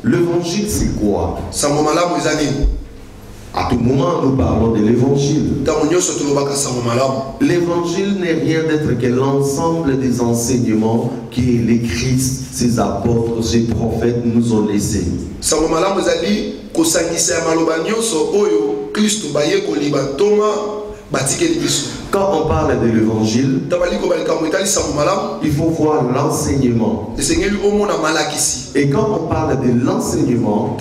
L'évangile, c'est quoi? À tout moment, nous parlons de l'évangile. L'évangile n'est rien d'autre que l'ensemble des enseignements que les Christ, ses apôtres, ses prophètes nous ont laissés. Quand on parle de l'évangile, il faut voir l'enseignement. Et quand on parle de l'enseignement,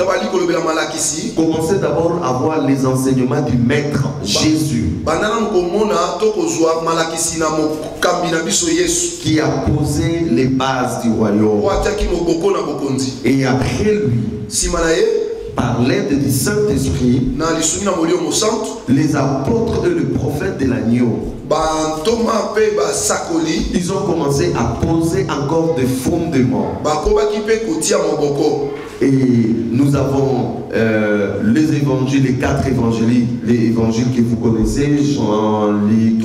commencez d'abord à voir les enseignements du Maître Jésus, qui a posé les bases du royaume. Et après lui, par l'aide du Saint-Esprit, les apôtres et le prophète de l'agneau, ils ont commencé à poser encore des fondements. Et nous avons les évangiles, les 4 évangiles, les évangiles que vous connaissez, Jean, Luc,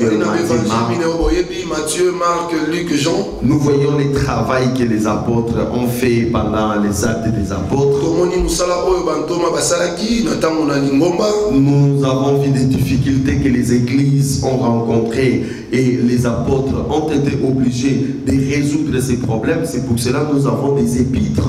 Matthieu, Marc, Luc, Jean. Nous voyons les travaux que les apôtres ont fait pendant les actes des apôtres. Nous avons vu des difficultés que les églises ont rencontrées et les apôtres ont été obligés de résoudre ces problèmes. C'est pour cela que nous avons des épîtres.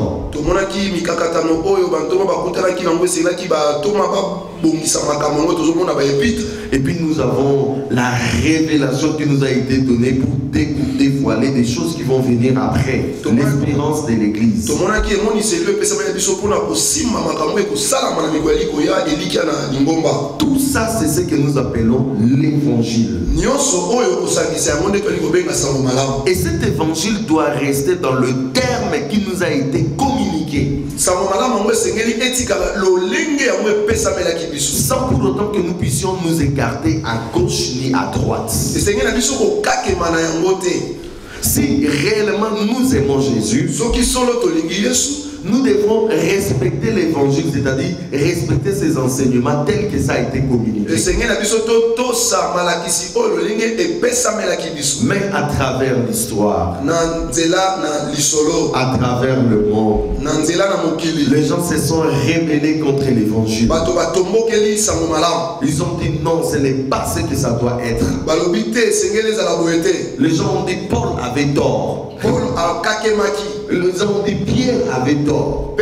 Et puis nous avons la révélation qui nous a été donnée pour dévoiler des choses qui vont venir après. L'espérance de l'église. Tout ça, c'est ce que nous appelons l'évangile. Et cet évangile doit rester dans le terme qui nous a été communiqué. Sans pour autant que nous puissions nous écarter à gauche ni à droite. Si réellement nous aimons Jésus, nous devons respecter l'évangile, c'est-à-dire respecter ses enseignements tels que ça a été communiqué. Mais à travers l'histoire, à travers le monde, les gens se sont rebellés contre l'évangile. Ils ont dit non, ce n'est pas ce que ça doit être. Les gens ont dit Paul avait tort. Ils ont dit Pierre avait tort.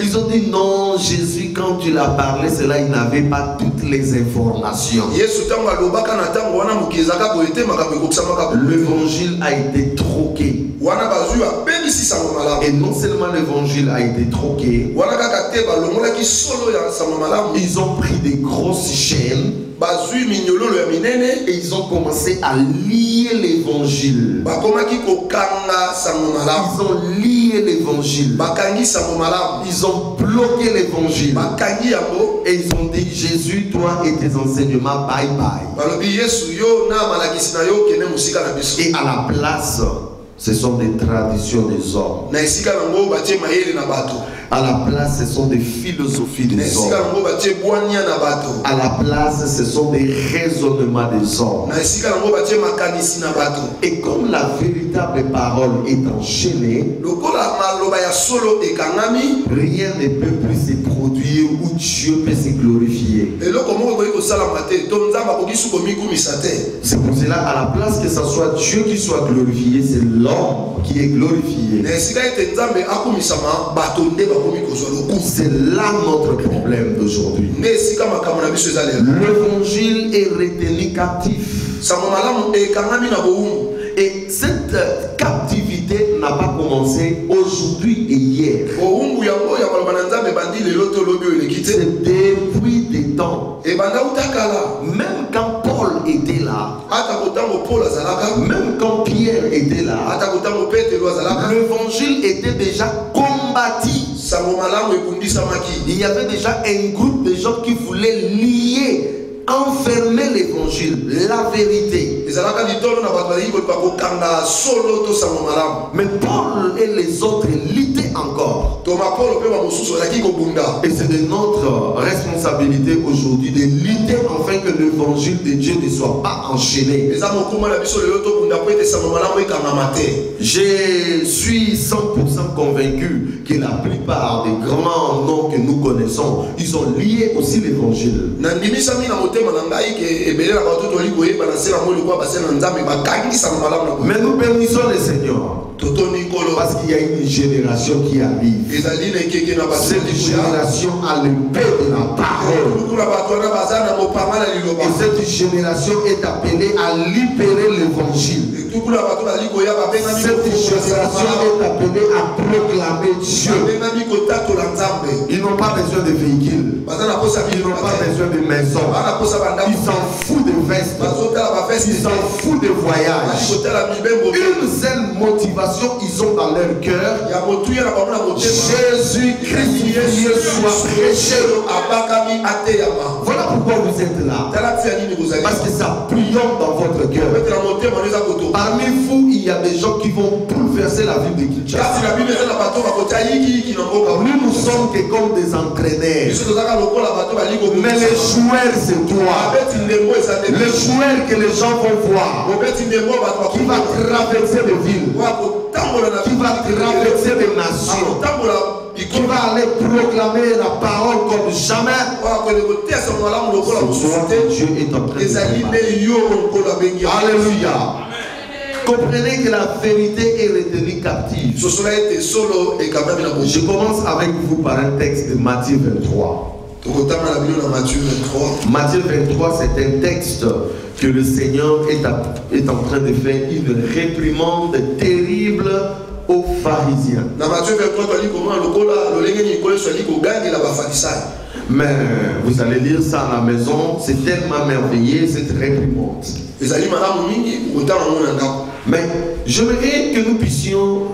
Ils ont dit non, Jésus, quand tu l'as parlé, cela, il n'avait pas toutes les informations. L'évangile a été troqué. Et non seulement l'évangile a été troqué, ils ont pris des grosses chaînes et ils ont commencé à lier l'évangile. Ils ont lié l'évangile. Ils ont bloqué l'évangile. Et ils ont dit Jésus, toi et tes enseignements, bye bye. Et à la place, ce sont des traditions des hommes. À la place, ce sont des philosophies des hommes. À la place, ce sont des raisonnements des hommes. Et comme la véritable parole est enchaînée, rien ne peut plus se produire où Dieu peut se glorifier. C'est pour cela, à la place que ce soit Dieu qui soit glorifié, c'est l'homme qui est glorifié. C'est là notre problème d'aujourd'hui. L'évangile est retenu captif. Et cette captivité n'a pas commencé aujourd'hui et hier. C'est depuis des temps. Même quand Paul était là, même quand Pierre était là, l'évangile était déjà combattu. Il y avait déjà un groupe de gens qui voulaient lier enfermer l'évangile, la vérité. Mais Paul et les autres luttaient encore. Et c'est de notre responsabilité aujourd'hui de lutter afin que l'évangile de Dieu ne soit pas enchaîné. Je suis 100% convaincu que la plupart des grands noms que nous connaissons, ils ont lié aussi l'évangile. Mais nous bénissons le Seigneur. Parce qu'il y a une génération qui arrive. Cette génération a le paix de la parole. Et cette génération est appelée à libérer l'évangile. Cette génération est appelée à proclamer Dieu. Ils n'ont pas besoin de véhicules. Ils n'ont pas besoin de maisons. Ils s'en foutent de vestes. Ils s'en foutent de voyages. Une seule motivation ils ont dans leur cœur. Jésus Christ soit prêché. Voilà pourquoi vous êtes là. Parce que ça bouillonne dans votre cœur. Parmi vous, il y a des gens qui vont bouleverser la vie de Kinshasa. Nous sommes que comme des entraîneurs. Mais les joueurs, c'est toi. Le joueur que les gens vont voir, qui va traverser les villes, qui va traverser des nations, qui va aller proclamer la parole comme jamais. Dieu est en train de faire. Alléluia. Comprenez que la vérité est retenue captive. Je commence avec vous par un texte de Matthieu 23. Matthieu 23, c'est un texte que le Seigneur est en train de faire une réprimande terrible aux pharisiens. Mais vous allez lire ça à la maison, c'est tellement merveilleux cette réprimande. Mais j'aimerais que nous puissions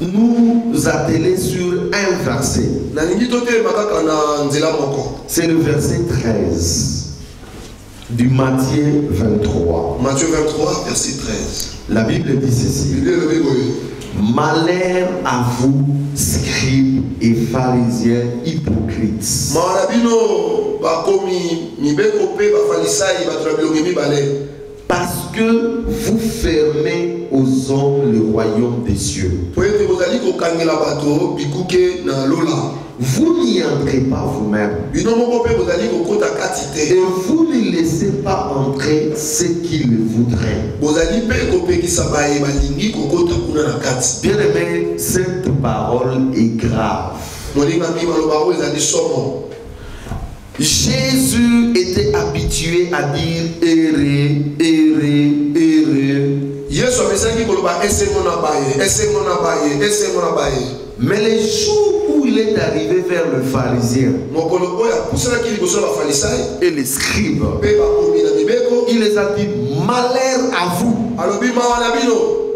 nous atteler sur un verset. C'est le verset 13 du Matthieu 23. Matthieu 23, verset 13. La Bible dit ceci. Malheur à vous, scribes et pharisiens hypocrites. Parce que vous fermez aux hommes le royaume des cieux. Vous n'y entrez pas vous-même. Et vous ne laissez pas entrer ceux qui le voudraient. Bien aimé, cette parole est grave. Jésus était habitué à dire errez, errez, errez. Mais les jours où il est arrivé vers le pharisien et les scribes, il les a dit malheur à vous.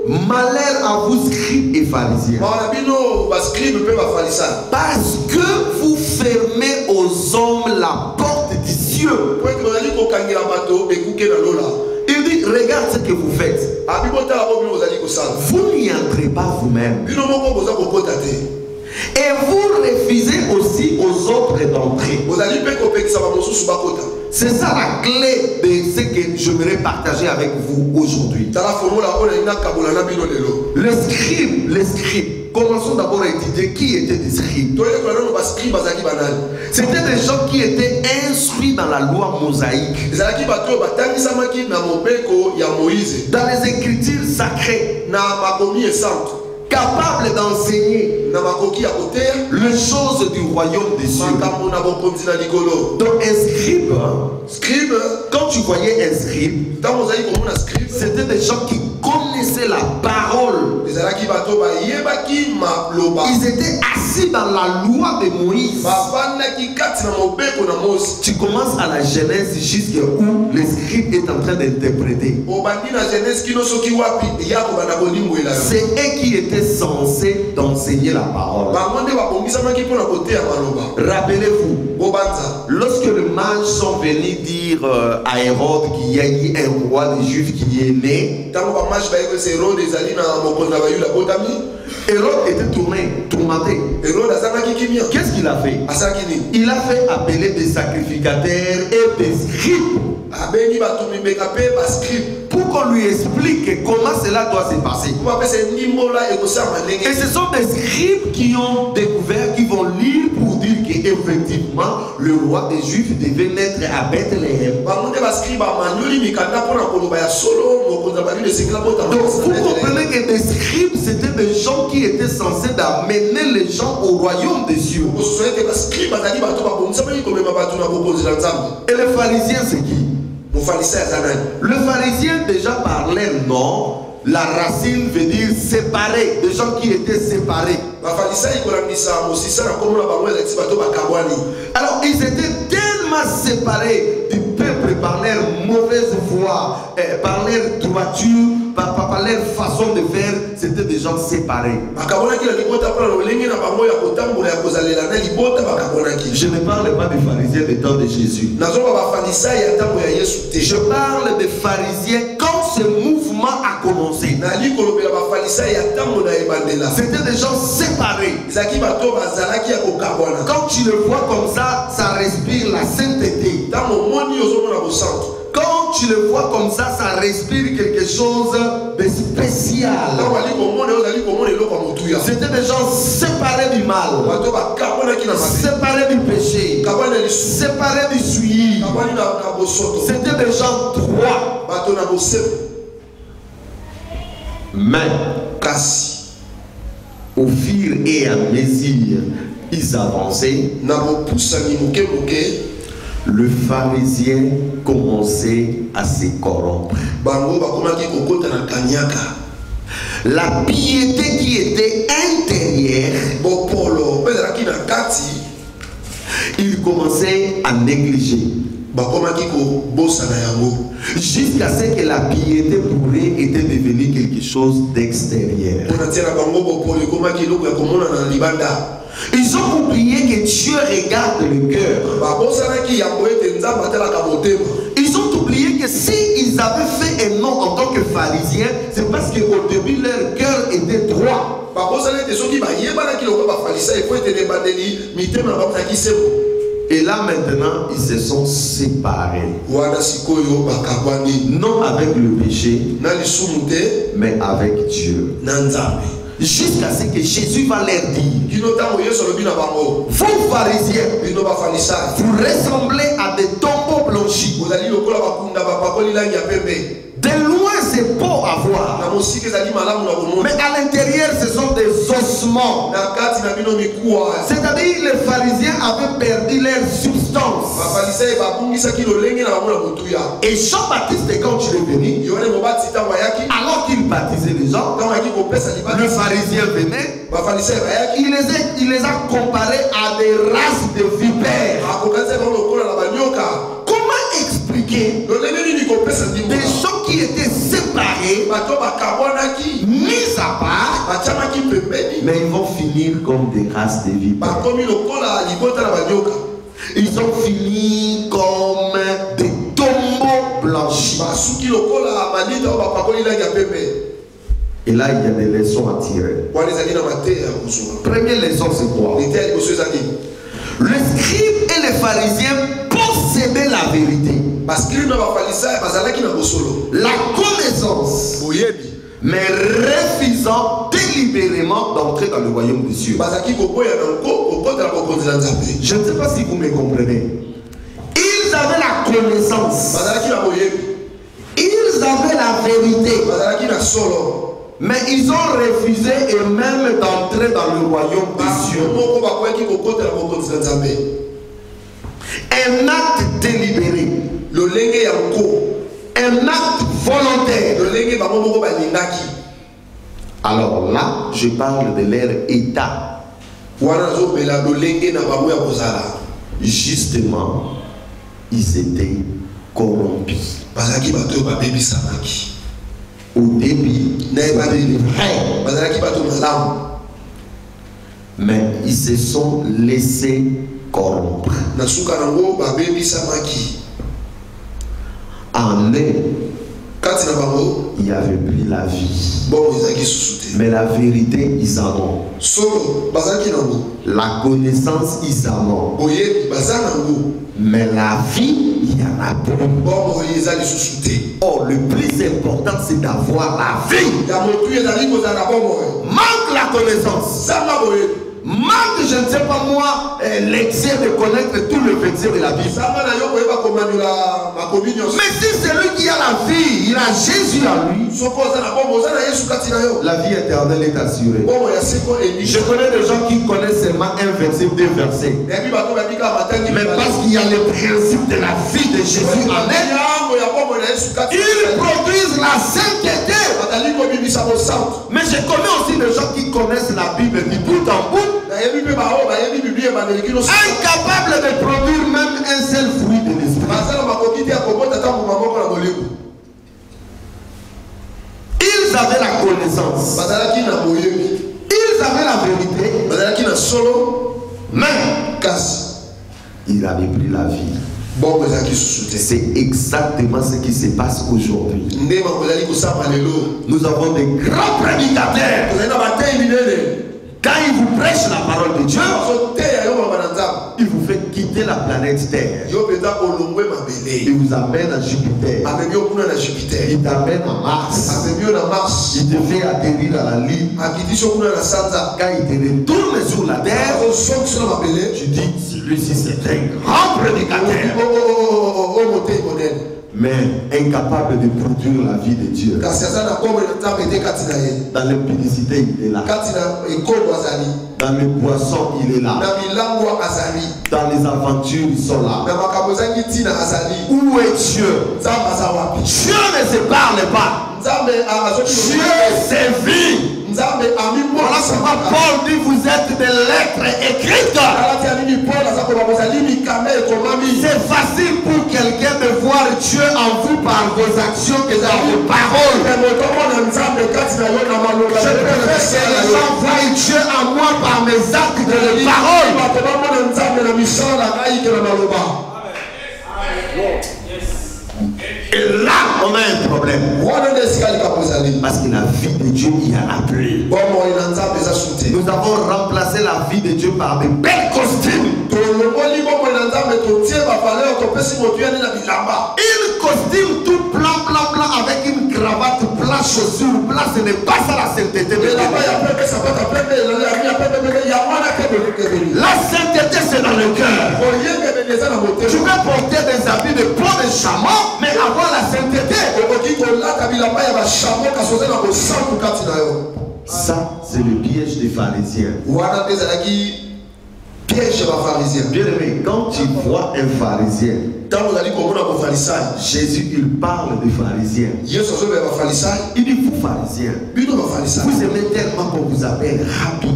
Malheur à vous, scribes et pharisiens. Parce que vous fermez aux hommes la porte des cieux. Il dit, regarde ce que vous faites. Vous n'y entrez pas vous-même. Et vous refusez aussi aux autres d'entrer. C'est ça la clé de ce que j'aimerais partager avec vous aujourd'hui. Les scribes. Commençons d'abord à étudier qui étaient des scribes. C'était des gens qui étaient instruits dans la loi mosaïque. Dans les écritures sacrées. Capable d'enseigner les choses du royaume des cieux. Donc un scribe, quand tu voyais un scribe, c'était des gens qui connaissaient connaissaient la parole. Ils étaient assis dans la loi de Moïse. Tu commences à la Genèse jusqu'à où le scribe est en train d'interpréter. C'est eux qui étaient censés d'enseigner la parole. Rappelez-vous, lorsque les mages sont venus dire à Hérode qu'il y a eu un roi des Juifs qui est né, Hérode était tourmenté. Qu'est-ce qu'il a fait? Il a fait appeler des sacrificateurs et des scribes pour qu'on lui explique comment cela doit se passer. Et ce sont des scribes qui ont découvert, qui vont lire pour dire qu'effectivement le roi des Juifs devait naître à Bethléem. Donc vous comprenez que des scribes, c'était des gens qui étaient censés d'amener les gens au royaume des cieux. Et les pharisiens, c'est qui? Le pharisien, déjà par leur nom, la racine veut dire séparé, des gens qui étaient séparés. Alors ils étaient tellement séparés du peuple par leur mauvaise foi, par leur droiture, par leur façon de faire. C'était des gens séparés. Je ne parle pas des pharisiens des temps de Jésus. Je parle des pharisiens quand ce mouvement a commencé. C'était des gens séparés. Quand tu le vois comme ça respire la sainteté. Quand tu le vois comme ça respire quelque chose de spécial. C'était des gens séparés du mal, séparés du péché, séparés du souillis. C'était des gens droits. Mais au fur et à mesure ils avançaient, le pharisien commençait à se corrompre. La piété qui était intérieure, il commençait à négliger. Jusqu'à ce que la piété pour eux était devenue quelque chose d'extérieur. Ils ont oublié que Dieu regarde le cœur. Ils ont oublié que s'ils avaient fait un nom en tant que pharisiens, c'est parce qu'au début leur cœur était droit. Et là maintenant, ils se sont séparés. Non avec le péché, mais avec Dieu. Jusqu'à ce que Jésus va leur dire: vous pharisiens, vous ressemblez à des tombeaux blanchis. De loin c'est beau à voir, mais à l'intérieur ce sont des ossements. C'est-à-dire les pharisiens avaient perdu leur substance. Et Jean-Baptiste, quand il est venu, alors qu'il baptisait les gens, le pharisien venait, il les a comparés à des races de vipères. Comment expliquer des gens qui étaient séparés, mis à part, mais ils vont finir comme des races de vipères? Ils ont fini comme des tombeaux blanchis. Et là, il y a des leçons à tirer. Première leçon, c'est quoi? Le scribe et les pharisiens possédaient la vérité, la connaissance, mais refusant délibérément d'entrer dans le royaume des cieux. Je ne sais pas si vous me comprenez. Ils avaient la connaissance, ils avaient la vérité, mais ils ont refusé eux-mêmes d'entrer dans le royaume des cieux. Un acte délibéré, un acte volontaire. Alors là, je parle de leur état. Justement, ils étaient corrompus. Au début, mais ils se sont laissés corrompre. En eux, il avait pris la vie. Mais la vérité, ils en ont. La connaissance, ils en ont. Mais la vie, il y en a pas. Oh, le plus important, c'est d'avoir la vie. Manque la connaissance. Manque, je ne sais pas moi, l'excès de connaître tout le verset de la Bible. Mais si c'est lui qui a la vie, il a Jésus à lui, la vie éternelle est assurée. Je connais des gens qui connaissent seulement un verset ou deux versets. Mais parce qu'il y a le principe de la vie de Jésus en eux, ils produisent la sainteté. Mais je connais aussi des gens qui connaissent la Bible du bout en bout, incapables de produire même un seul fruit de l'esprit. Ils avaient la connaissance, ils avaient la vérité, mais ils avaient pris la vie. C'est exactement ce qui se passe aujourd'hui. Nous avons des grands prédicateurs. Quand ils vous prêchent la parole de Dieu, ils vous font quitter la planète Terre. Ils vous amènent à Jupiter. Ils t'amènent à Mars. Ils te font atterrir à la Lune. Quand ils te retournent sur la Terre, tu dis, celui-ci c'est un grand prédicateur. Mais incapable de produire la vie de Dieu. Dans l'impudicité, il est là. Dans le poisson, il est là. Dans les aventures, ils sont là. Où est Dieu? Dieu ne se parle pas. Dieu sévit. Voilà pourquoi Paul dit vous êtes des lettres écrites. C'est facile pour quelqu'un de voir Dieu en vous par vos actions que dans vos paroles. Je préfère que les gens voient Dieu en moi par mes actes de paroles. Et là, on a un problème. Parce que la vie de Dieu, il y en a plus. Nous avons remplacé la vie de Dieu par des belles costumes. Une costume tout blanc avec une cravate blanche, chaussure blanche, ce n'est pas ça la sainteté de Dieu. La sainteté, c'est dans le cœur. Tu peux porter des habits de peau de chameau, mais avoir la sainteté. Ça, c'est le piège des pharisiens. Bien aimé, quand tu vois un pharisien, Jésus, il parle des pharisiens. Il dit, vous pharisiens, vous aimez tellement qu'on vous appelle Rabbi,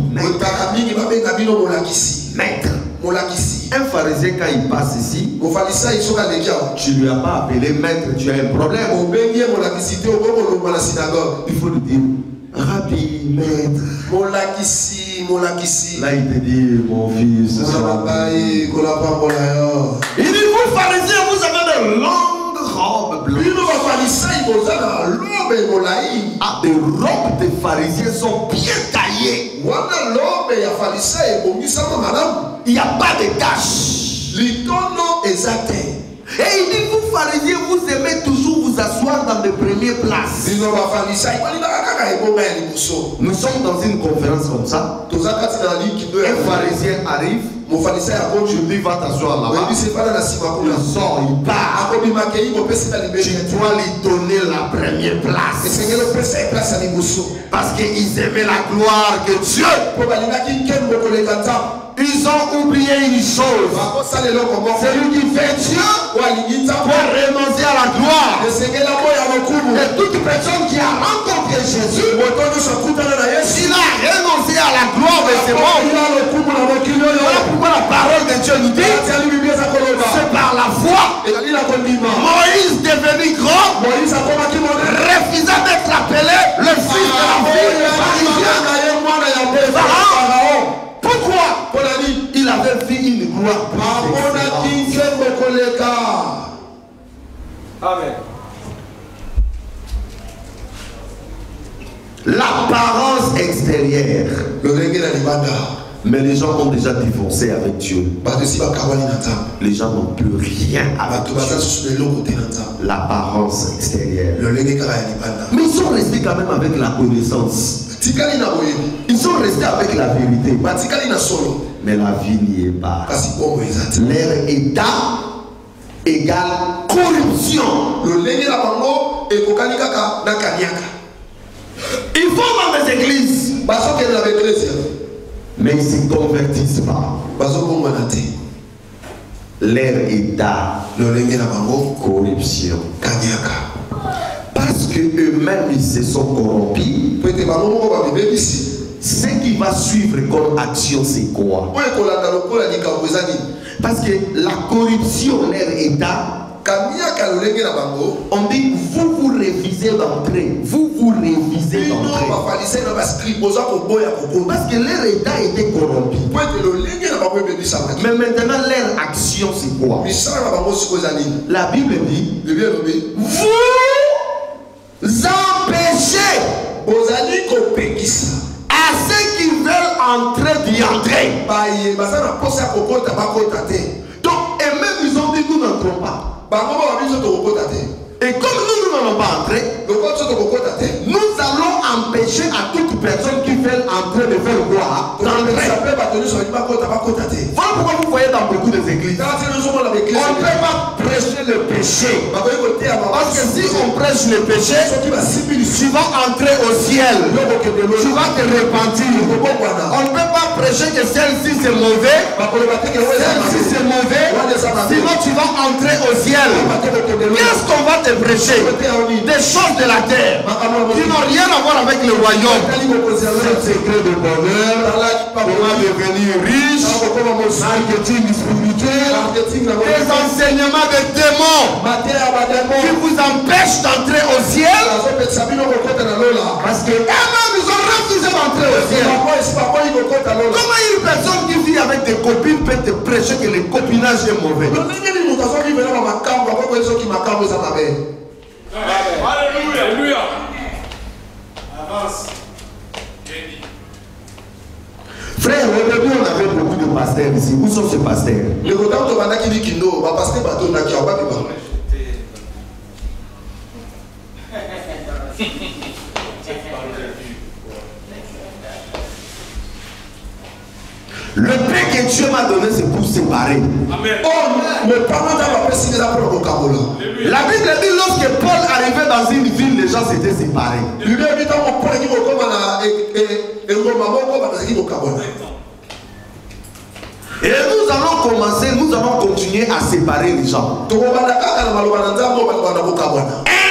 maître. Un pharisien, quand il passe ici, tu ne lui as pas appelé maître, tu as un problème. Il faut lui dire, Rabbi, maître. Là, il te dit, mon fils. Il dit, vous pharisiens, vous avez de longues robes blanches. Ah, les robes des pharisiens sont bien taillées. Il n'y a pas de taches. Et il dit, vous pharisiens, vous aimez toujours vous asseoir dans les premières places. Nous sommes dans une conférence comme ça. Un pharisien arrive. Je lui dis, va t'asseoir là-bas. Il sort, il part. Tu dois lui donner la première place. Parce qu'ils aimaient la gloire que Dieu. Ils ont oublié une chose. Celui qui fait Dieu doit renoncer à la gloire. Et toute personne qui a rencontré Jésus, s'il a renoncé à la gloire de ce monde. Voilà pourquoi la parole de Dieu nous dit, c'est par la foi. Moïse devenu grand, refusa d'être appelé le fils de la fille de Pharaon. Pourquoi? Il avait vu une gloire. Amen. L'apparence extérieure. Mais les gens ont déjà divorcé avec Dieu. Les gens n'ont plus rien avec Dieu. L'apparence extérieure. Mais ils sont restés quand même avec la connaissance. Ils sont restés avec la vérité. Mais la vie n'y est pas. Leur état égale corruption. Ils vont dans les églises. Mais ils ne se convertissent pas. Leur état, corruption. Parce qu'eux-mêmes ils se sont corrompus. Ce qui va suivre comme action, c'est quoi? Parce que la corruption, leur état, on dit vous révisez l'entrée. Vous révisez l'entrée. Parce que leur état était corrompu. Mais maintenant leur action c'est quoi? La Bible dit vous empêchez à ceux qui veulent entrer d'y entrer. Donc et même ils ont dit nous n'entrons pas. Et comme nous n'allons pas entrer, nous allons empêcher à toute personne qui veut entrer de faire quoi? D'entrer. Voilà pourquoi vous voyez dans beaucoup d'églises, on ne peut pas prêcher le péché. Parce que si on prêche le péché, tu vas entrer au ciel. Tu vas te repentir. On ne peut pas prêcher que celle-ci c'est mauvais. Celle-ci c'est mauvais. Sinon tu vas entrer au ciel. Qu'est-ce qu'on va te prêcher? Des choses de la terre qui n'ont rien à voir avec le royaume. C'est le secret de bonheur, comment devenir riche, marketing spirituel, des enseignements de démons qui vous empêchent d'entrer au ciel. Parce que eux-mêmes ils ont refusé d'entrer au ciel. Comment une personne qui vit avec des copines peut te prêcher que le copinage est mauvais? Alléluia. Avance. Frère, aujourd'hui on avait beaucoup de pasteurs ici. Où sont ces pasteurs? Le pain que Dieu m'a donné, c'est pour séparer. Amen. La Bible dit lorsque Paul arrivait dans une ville, les gens s'étaient séparés. Et nous allons commencer, nous allons continuer à séparer les gens. Un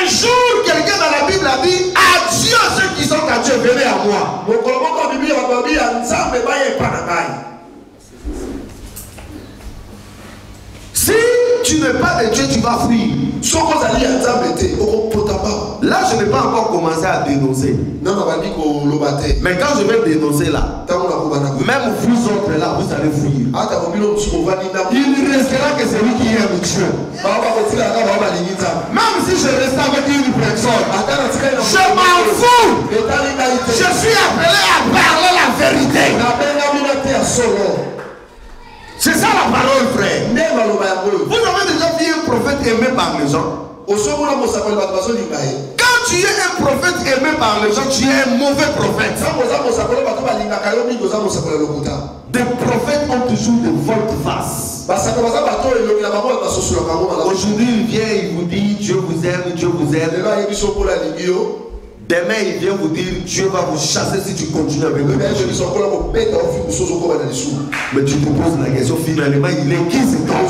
jour, quelqu'un dans la Bible a dit, adieu à ceux qui sont à Dieu, venez à moi. Si tu n'es pas de Dieu, tu vas fuir. Là, je n'ai pas encore commencé à dénoncer. Mais quand je vais dénoncer là, même vous autres là, vous allez fuir. Il ne restera que celui qui aime Dieu. Même si je reste avec une personne, je m'en fous. Je suis appelé à parler la vérité. C'est ça la parole, frère. Vous avez déjà vu un prophète aimé par les gens? Quand tu es un prophète aimé par les gens, tu es un mauvais prophète. Des prophètes ont toujours de volte-face. Aujourd'hui, il vient, il vous dit Dieu vous aime, Dieu vous aime. Demain, il vient vous dire, Dieu va vous chasser si tu continues avec lui. Mais tu te poses la question, finalement, il est qui cet homme?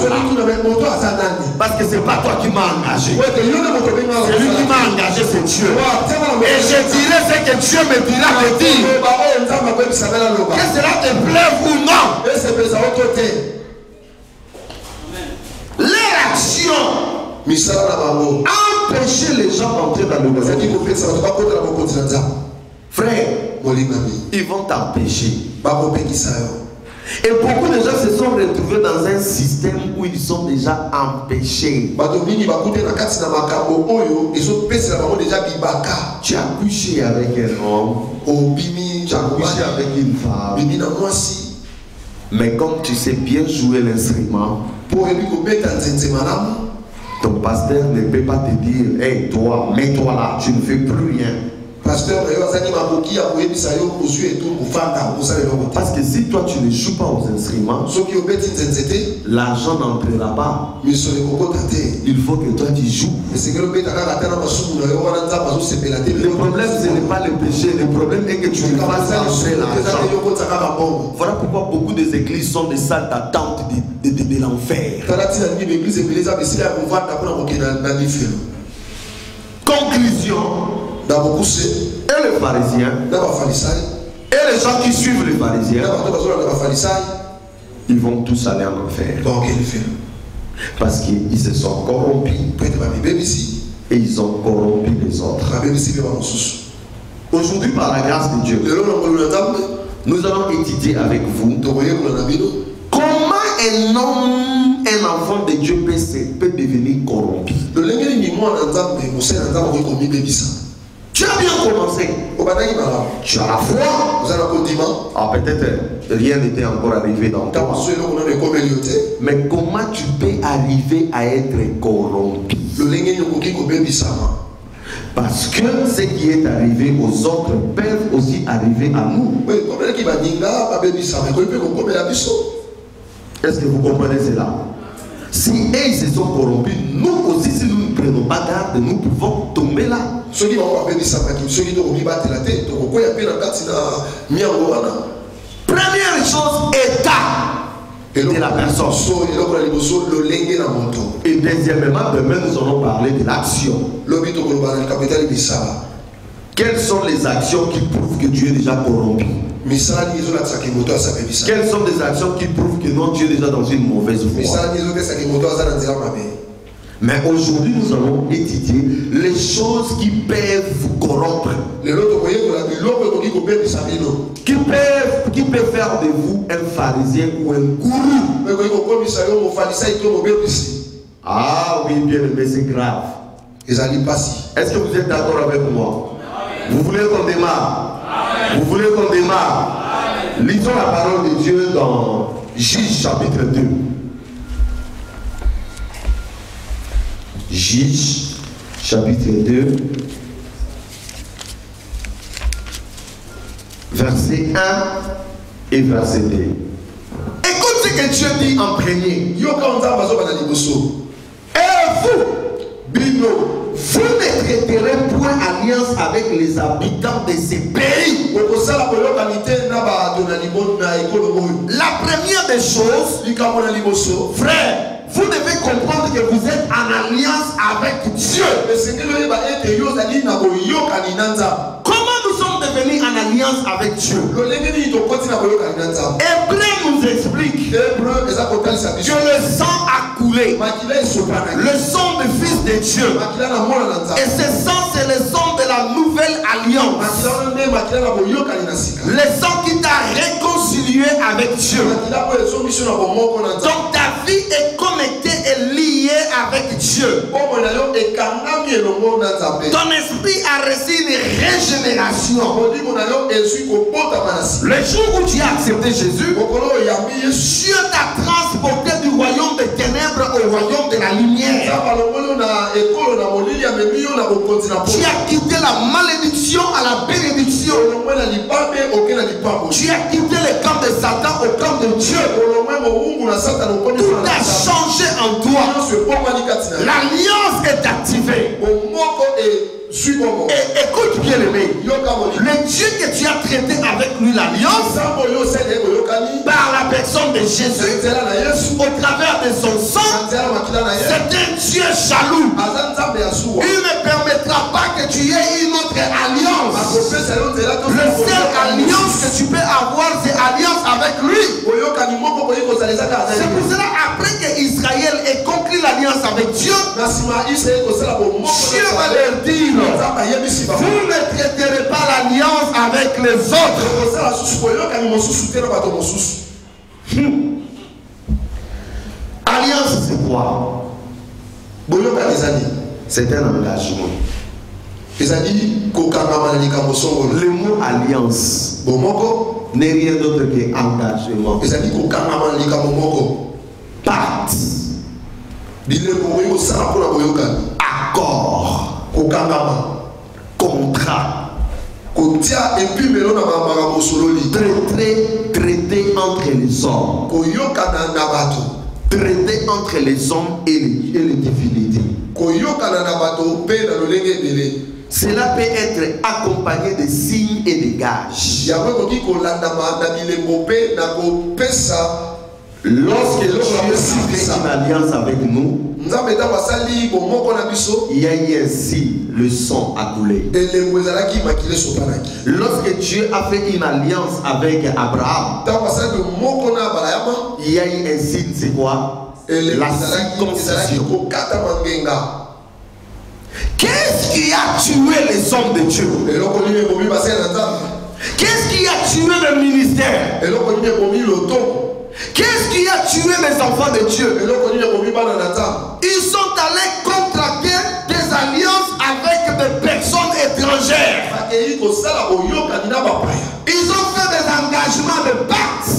Parce que c'est pas toi qui m'as engagé. Celui qui m'a engagé, c'est Dieu. Et je dirais ce que Dieu me dira de dire. Que cela te plaive ou non. Leur action empêcher les gens d'entrer dans le royaume. Frère, ils vont t'empêcher. Et beaucoup de gens se sont retrouvés dans un système où ils sont déjà empêchés. Tu as couché avec un homme, tu as couché avec une femme. Mais comme tu sais bien jouer l'instrument, ton pasteur ne peut pas te dire, hey toi, mets-toi là, tu ne fais plus rien. Parce que si toi tu ne joues pas aux instruments, l'argent n'entrera pas. Il faut que toi tu joues. Le problème ce n'est pas le péché, le problème est que tu ne fasses entrer l'argent. Voilà pourquoi beaucoup des églises sont des salles d'attente de l'enfer. Conclusion. Et les pharisiens et les gens qui suivent les pharisiens, ils vont tous aller en enfer. Parce qu'ils se sont corrompus et ils ont corrompu les autres. Aujourd'hui, par la grâce de Dieu, nous allons étudier avec vous comment un homme, un enfant de Dieu peut devenir corrompu. Tu as bien commencé. Tu as la foi. Ah, peut-être rien n'était encore arrivé dans toi. Mais comment tu peux arriver à être corrompu? Parce que ce qui est arrivé aux autres peut aussi arriver à nous. Est-ce que vous comprenez cela? Si ils se sont corrompus, nous aussi, si nous ne prenons pas garde, nous pouvons tomber là. Première chose, état de la personne. Et deuxièmement, demain nous allons parler de l'action. Quelles sont les actions qui prouvent que Dieu est déjà corrompu? Quelles sont les actions qui prouvent que non, Dieu est déjà dans une mauvaise voie? Mais aujourd'hui, nous allons étudier les choses qui peuvent vous corrompre. Qui peut faire de vous un pharisien ou un gourou. Ah oui, bien aimé, c'est grave. Est-ce que vous êtes d'accord avec moi? Vous voulez qu'on démarre? Vous voulez qu'on démarre? Lisons la parole de Dieu dans Juge chapitre 2. Juge chapitre 2, verset 1 et verset 2. Écoute ce que Dieu dit en premier. Et vous, Bino, vous ne traiterez point alliance avec les habitants de ces pays. La première des choses, frère, vous devez comprendre que vous êtes en alliance avec Dieu. Comment nous sommes devenus en alliance avec Dieu? Hébreu nous explique que le sang a coulé. Le sang du Fils de Dieu. Et ce sang, c'est le sang de la nouvelle alliance. Le sang qui t'a réconcilié avec Dieu. Donc ta vie est connectée et liée avec Dieu. Ton esprit a reçu une régénération. Le jour où tu as accepté Jésus, Dieu t'a transporté du royaume des ténèbres au royaume de la lumière. Tu as quitté la malédiction à la bénédiction. Tu as quitté le camp de Satan au camp de Dieu. Tout a changé en toi. L'alliance est activée. Et écoute bien aimé, le Dieu que tu as traité avec lui l'alliance par la personne de Jésus au travers de son sang, c'est un Dieu jaloux. Il ne permettra pas que tu aies une autre alliance. La seule alliance que tu peux avoir, c'est alliance avec lui. C'est pour cela après que Israël ait conclu l'alliance avec Dieu, Dieu va leur dire, vous ne traiterez pas l'alliance avec les autres. Alliance, c'est quoi? C'est un engagement. Le mot alliance n'est rien d'autre qu'engagement. Pacte. Accord. Contrat. Traité entre les hommes. Traité entre les hommes et les divinités. Cela peut être accompagné de signes et de gages. Lorsque Dieu fait une alliance avec nous, il y a eu ainsi le sang à couler. Lorsque Dieu a fait une alliance avec Abraham, il y a eu un signe, c'est quoi? La circoncision. Qu'est-ce qui a tué les hommes de Dieu? Qu'est-ce qui a tué le ministère? Qu'est-ce qui a tué les enfants de Dieu? Ils sont allés contracter des alliances avec des personnes étrangères. Ils ont fait des engagements de pacte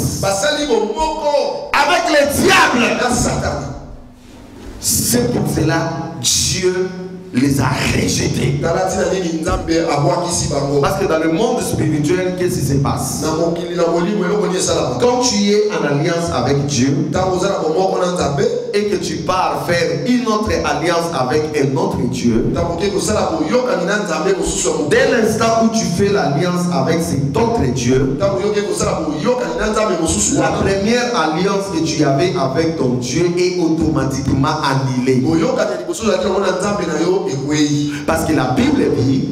avec les diables. C'est pour cela que Dieu les a rejetés. Parce que dans le monde spirituel, qu'est-ce qui se passe? Quand tu es en alliance avec Dieu et que tu pars faire une autre alliance avec un autre Dieu, dès l'instant où tu fais l'alliance avec cet autre Dieu, la première alliance que tu avais avec ton Dieu est automatiquement annulée. Parce que la Bible dit,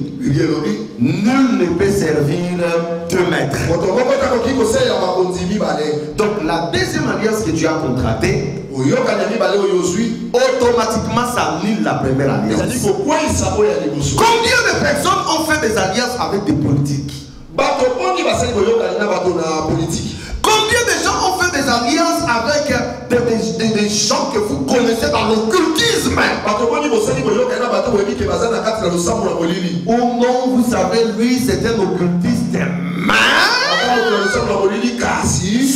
nul ne peut servir deux maîtres. Donc la deuxième alliance que tu as contractée, automatiquement ça annule la première alliance. Combien de personnes ont fait des alliances avec des politiques? Combien de gens ont fait des alliances avec des gens que vous connaissez dans l'occultisme? Ou non, vous savez, lui c'est un occultiste.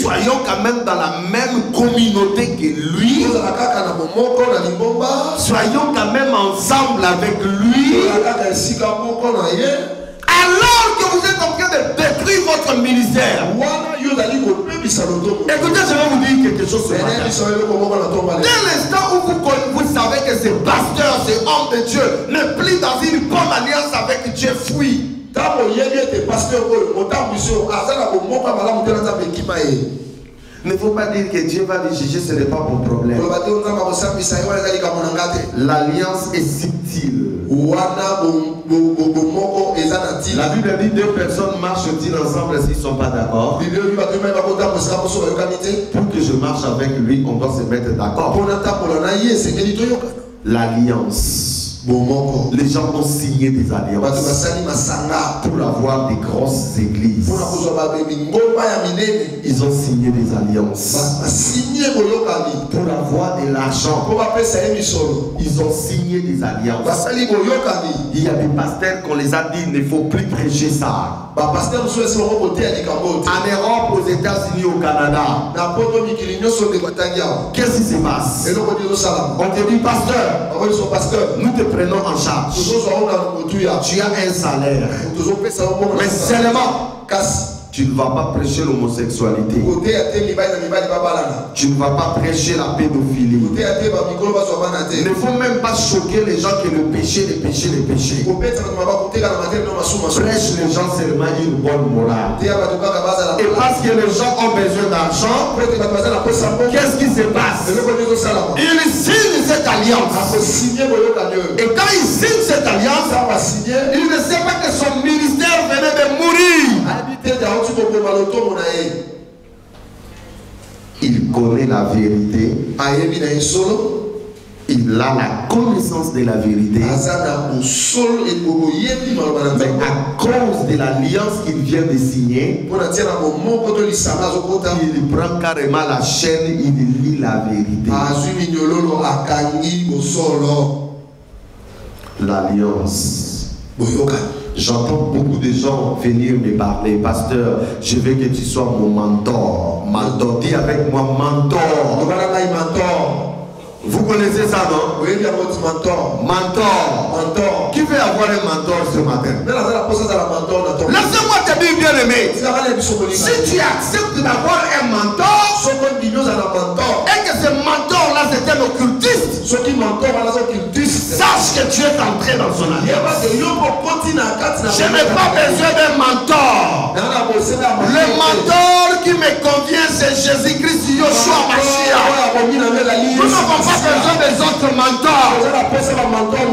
Soyons quand même dans la même communauté que lui. Soyons quand même ensemble avec lui. Alors que vous êtes en train de détruire votre ministère. Écoutez, je vais vous dire quelque chose ce matin. Dès l'instant où vous savez que ce pasteur, ce homme de Dieu, n'est plus dans une bonne alliance avec Dieu, fuit. Ne faut pas dire que Dieu va les juger, ce n'est pas mon problème. L'alliance est subtile. La Bible dit deux personnes marchent-ils ensemble s'ils ne sont pas d'accord? Pour que je marche avec lui, on doit se mettre d'accord. L'alliance. Les gens ont signé des alliances pour avoir des grosses églises. Ils ont signé des alliances pour avoir de l'argent. Ils ont signé des alliances. Il y a des pasteurs qu'on les a dit il ne faut plus prêcher ça. En Europe, aux États-Unis, au Canada, qu'est-ce qui se passe? On te dit pasteur, nous te prenons en charge. Tu as un salaire. Mais seulement Tu ne vas pas prêcher l'homosexualité. Tu ne vas pas prêcher la pédophilie. Il ne faut même pas choquer les gens que le péché, les péchés. Prêche les gens seulement une bonne morale. Et parce que les gens ont besoin d'argent, qu'est-ce qui se passe? Ils signent cette alliance. Et quand ils signent cette alliance, il ne sait pas que son ministère venait de mourir. Il connaît la vérité. Il a la connaissance de la vérité. Mais à cause de l'alliance qu'il vient de signer, il prend carrément la chaîne, il lit la vérité. L'alliance. J'entends beaucoup de gens venir me parler. Pasteur, je veux que tu sois mon mentor. Mentor, dis avec moi mentor. Vous connaissez ça, non? Oui, il y a votre mentor. Mentor. Qui veut avoir un mentor ce matin? Laissez-moi te dire, bien aimé. Si tu acceptes d'avoir un mentor, et que ce mentor-là c'est un occultiste, sache que tu es entré dans son alliance. Je n'ai pas besoin d'un mentor. Le mentor qui me convient, c'est Jésus-Christ, Yoshua Mashiach. Nous n'avons pas besoin des autres mentors.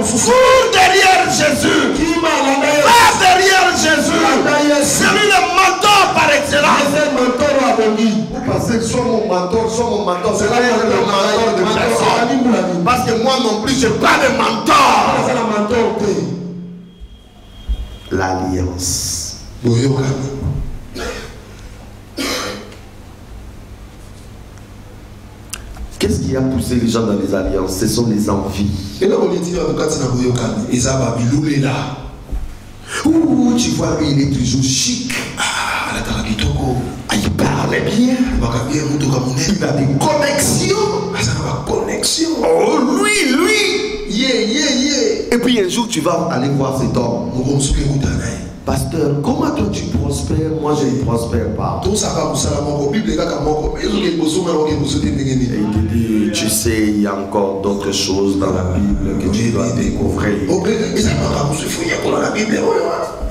Cours derrière Jésus. Pas derrière Jésus. C'est lui le mentor par excellence. Vous pensez que soit mon mentor, c'est le mentor de personne. Parce que moi non plus, je n'ai pas de mentor. L'alliance. Qu'est-ce qui a poussé les gens dans les alliances? Ce sont les envies. Ouh, tu vois, lui, il est toujours chic. Il parle bien. Il a des connexions. Oh, lui. Et puis un jour, tu vas aller voir cet homme. Pasteur, comment toi tu prospères? Moi je ne prospère pas. Et il te dit, tu sais, il y a encore d'autres choses dans la Bible que tu dois découvrir.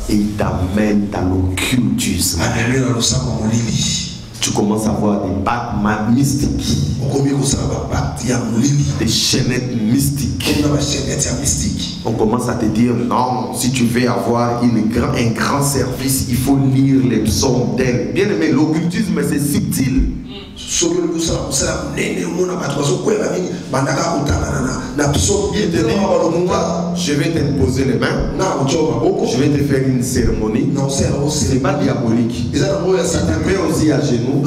Et il t'amène dans l'occultisme. Tu commences à voir des pactes mystiques, des chaînettes mystiques. On commence à te dire non, si tu veux avoir un grand service, il faut lire les psaumes d'elle. Bien aimé, l'occultisme c'est subtil. Je vais t'imposer les mains. Je vais te faire une cérémonie. Ce n'est pas diabolique. Il te met aussi à genoux.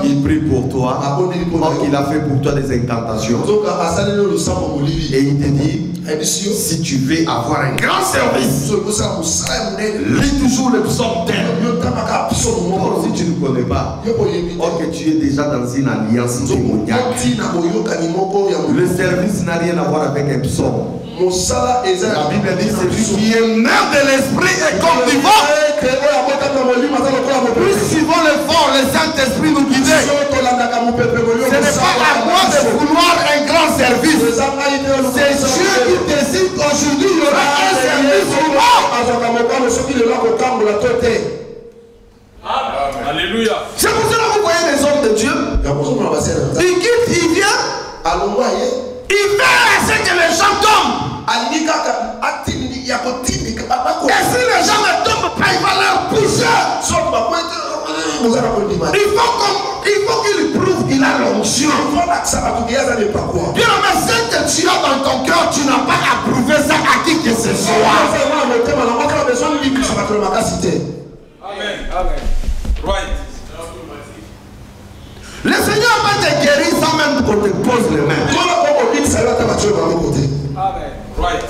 Il prie pour toi. Donc il a fait pour toi des incantations. Et il te dit, si tu veux avoir un grand service, lis toujours le psaume d'elle. Si tu ne connais pas, or que tu es déjà dans une alliance démoniaque. Le service n'a rien à voir avec un psaume. La Bible dit celui qui est né de l'esprit est comme du vent. Plus suivons l'effort, le Saint-Esprit nous guide. Ce n'est pas à moi de vouloir un grand service. C'est Dieu qui décide qu'aujourd'hui il y aura un service pour moi. Alléluia. C'est pour cela que vous voyez les hommes de Dieu. Il quitte, il vient. Il fait à ce que les gens tombent. Et si les gens ne tombent pas, il va leur pousser. Il faut qu'il prouve qu'il a l'onction. Bien, mais ce que tu as dans ton cœur, tu n'as pas à prouver ça à qui que ce soit. Amen. Right. Le Seigneur va te guérir sans même qu'on te pose les mains. Amen. Right.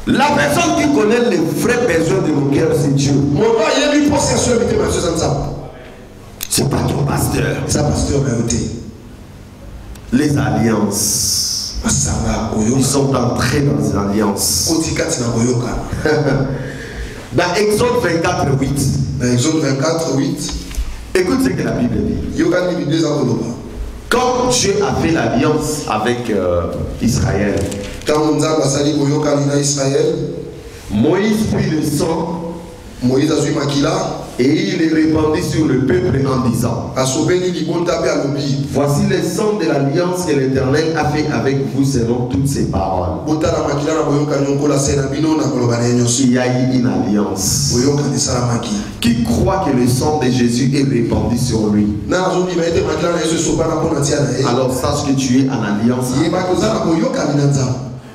La personne qui connaît les vrais besoins de nos cœurs, c'est Dieu. C'est pas ton pasteur. Les alliances. Ils sont entrés dans les alliances. Dans Exode 24, 8. Dans Exode 24, 8. Écoute ce que la Bible dit. Quand Dieu a fait l'alliance avec Israël, Moïse prit le sang, Moïse a joué Makila, et il est répandu sur le peuple en disant: voici le sang de l'alliance que l'Éternel a fait avec vous selon toutes ses paroles. Il y a eu une alliance. Qui croit que le sang de Jésus est répandu sur lui? Alors sache que tu es en alliance.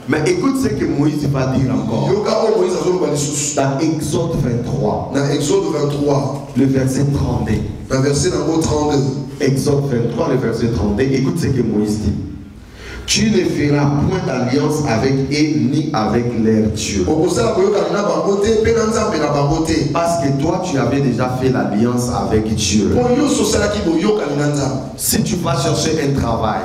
Mais écoute ce que Moïse va dire encore. Dans Exode 23. Le verset 32. Exode 23, le verset 32. Écoute ce que Moïse dit. Tu ne feras point d'alliance avec eux ni avec leur Dieu. Parce que toi tu avais déjà fait l'alliance avec Dieu. Si tu vas chercher un travail,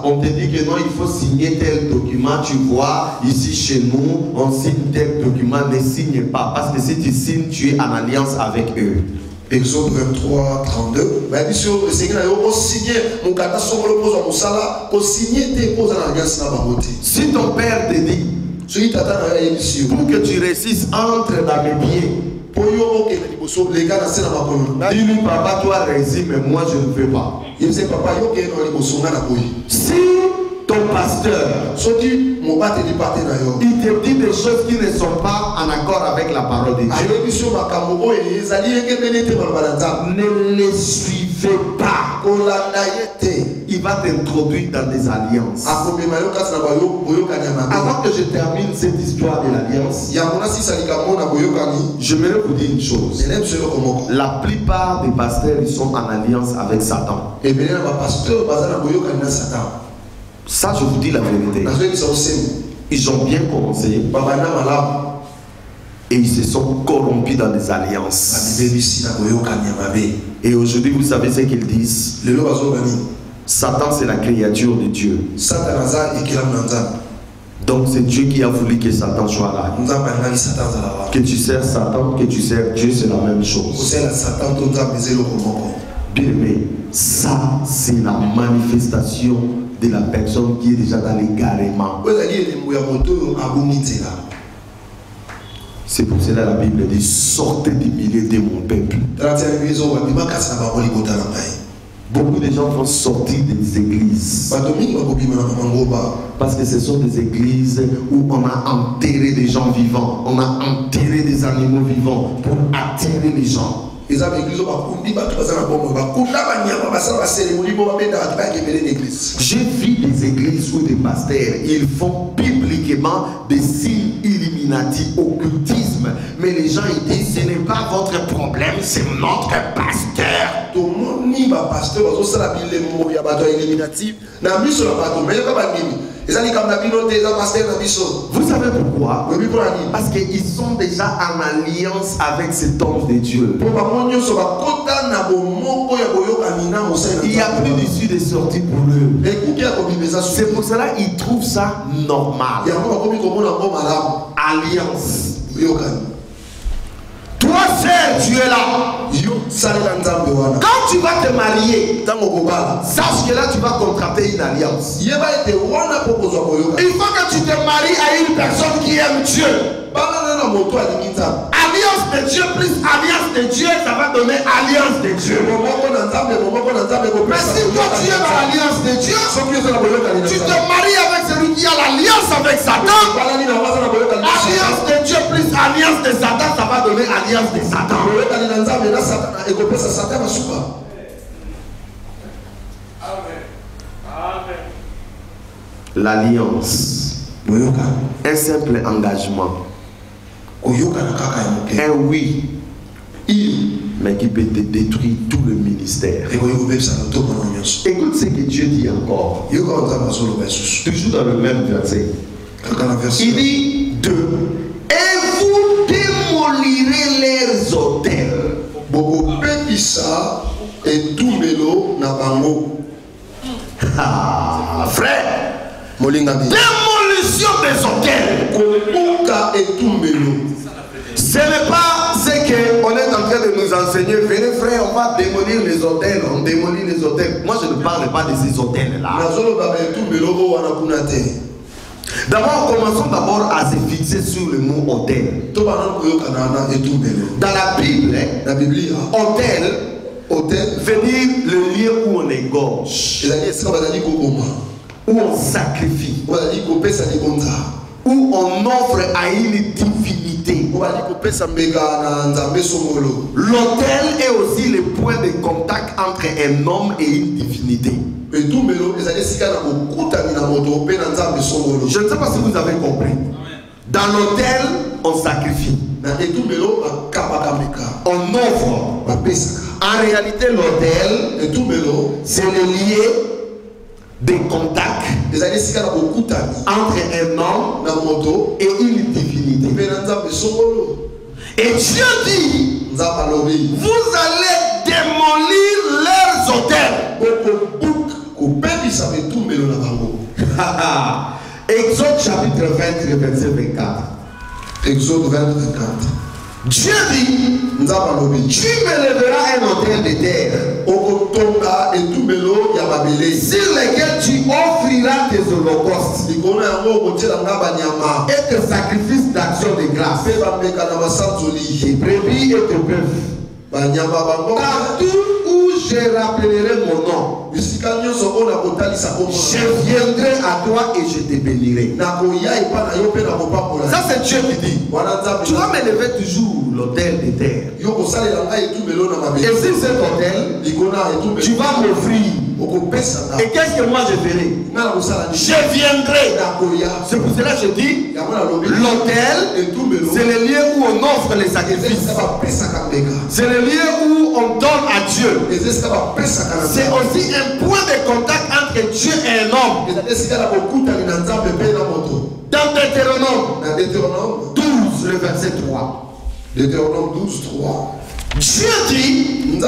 on te dit que non, il faut signer tel document. Tu vois, ici chez nous, on signe tel document. Ne signe pas. Parce que si tu signes, tu es en alliance avec eux. Exode 23, 32. Si ton père te dit pour que tu réussisses, entre dans mes pieds, dis-lui: papa, toi réussis, mais moi je ne veux pas. Si ton pasteur il te dit des choses qui ne sont pas en accord avec la parole de Dieu, ne les suivez pas. Il va t'introduire dans des alliances. Avant que je termine cette histoire de l'alliance, j'aimerais vous dire une chose. La plupart des pasteurs, ils sont en alliance avec Satan. Ça, je vous dis la vérité. Ils ont bien commencé et ils se sont corrompus dans des alliances. Et aujourd'hui, vous savez ce qu'ils disent? Satan, c'est la créature de Dieu. Donc c'est Dieu qui a voulu que Satan soit là. Que tu sers Satan, que tu sers Dieu, c'est la même chose. Bien aimé, ça c'est la manifestation de la personne qui est déjà dans l'égarement. C'est pour cela la Bible dit: sortez du milieu de mon peuple. Beaucoup de gens vont sortir des églises parce que ce sont des églises où on a enterré des gens vivants, on a enterré des animaux vivants pour attirer les gens. J'ai vu des églises où des pasteurs, ils font publiquement des signes illuminati, occultisme, mais les gens ils disent: ce n'est pas votre problème, c'est notre pasteur. Vous savez pourquoi? Parce qu'ils sont déjà en alliance avec cet homme de Dieu. Il n'y a plus d'issue de sortie pour eux. C'est pour cela qu'ils trouvent ça normal. Alliance. Toi seul, tu es là. Quand tu vas te marier, sache que là tu vas contracter une alliance. Il faut que tu te maries à une personne qui aime Dieu. Alliance de Dieu plus alliance de Dieu, ça va donner alliance de Dieu. Mais si toi tu es dans l'alliance de Dieu, tu te maries avec celui qui a l'alliance avec Satan. Alliance de Dieu plus alliance de Satan, ça va donner alliance de Satan. L'alliance, un simple engagement, un oui, mais qui peut te détruire tout le ministère. Écoute ce que Dieu dit encore, toujours dans le même verset. Il dit 2: et vous démolirez leurs hôtels. Frère, démolition des hôtels. Ce n'est pas ce qu'on est en train de nous enseigner. Venez frère, on va démolir les hôtels. On démolit les hôtels. Moi je ne parle pas de ces hôtels-là. D'abord, commençons d'abord à se fixer sur le mot hôtel. Dans la Bible, hôtel veut dire le lieu où on égorge, où on sacrifie, où on offre à une divinité. L'autel est aussi le point de contact entre un homme et une divinité. Je ne sais pas si vous avez compris. Dans l'autel, on sacrifie. On offre. En réalité, l'autel, c'est le lieu de contact entre un homme et une divinité. Et Dieu dit, vous allez démolir leurs hôtels. Exode chapitre 20, verset 24. Exode 20, 24. Dieu dit, tu m'élèveras un autel de terre sur lequel tu offriras tes holocaustes et tes sacrifices d'action de grâce, tes brebis et tes bœufs. Partout où je rappellerai mon nom, je viendrai à toi et je te bénirai. Ça c'est Dieu qui dit. Tu vas m'élever toujours l'autel de terre. Et sur cet autel, tu vas m'offrir. Et qu'est-ce que moi je ferai? Je viendrai. C'est pour cela que je dis, l'autel, c'est le lieu où on offre les sacrifices. C'est le lieu où on donne à Dieu. C'est aussi un point de contact entre Dieu et un homme. Dans Deutéronome 12, le verset 3. Deutéronome 12, 3. Dieu dit,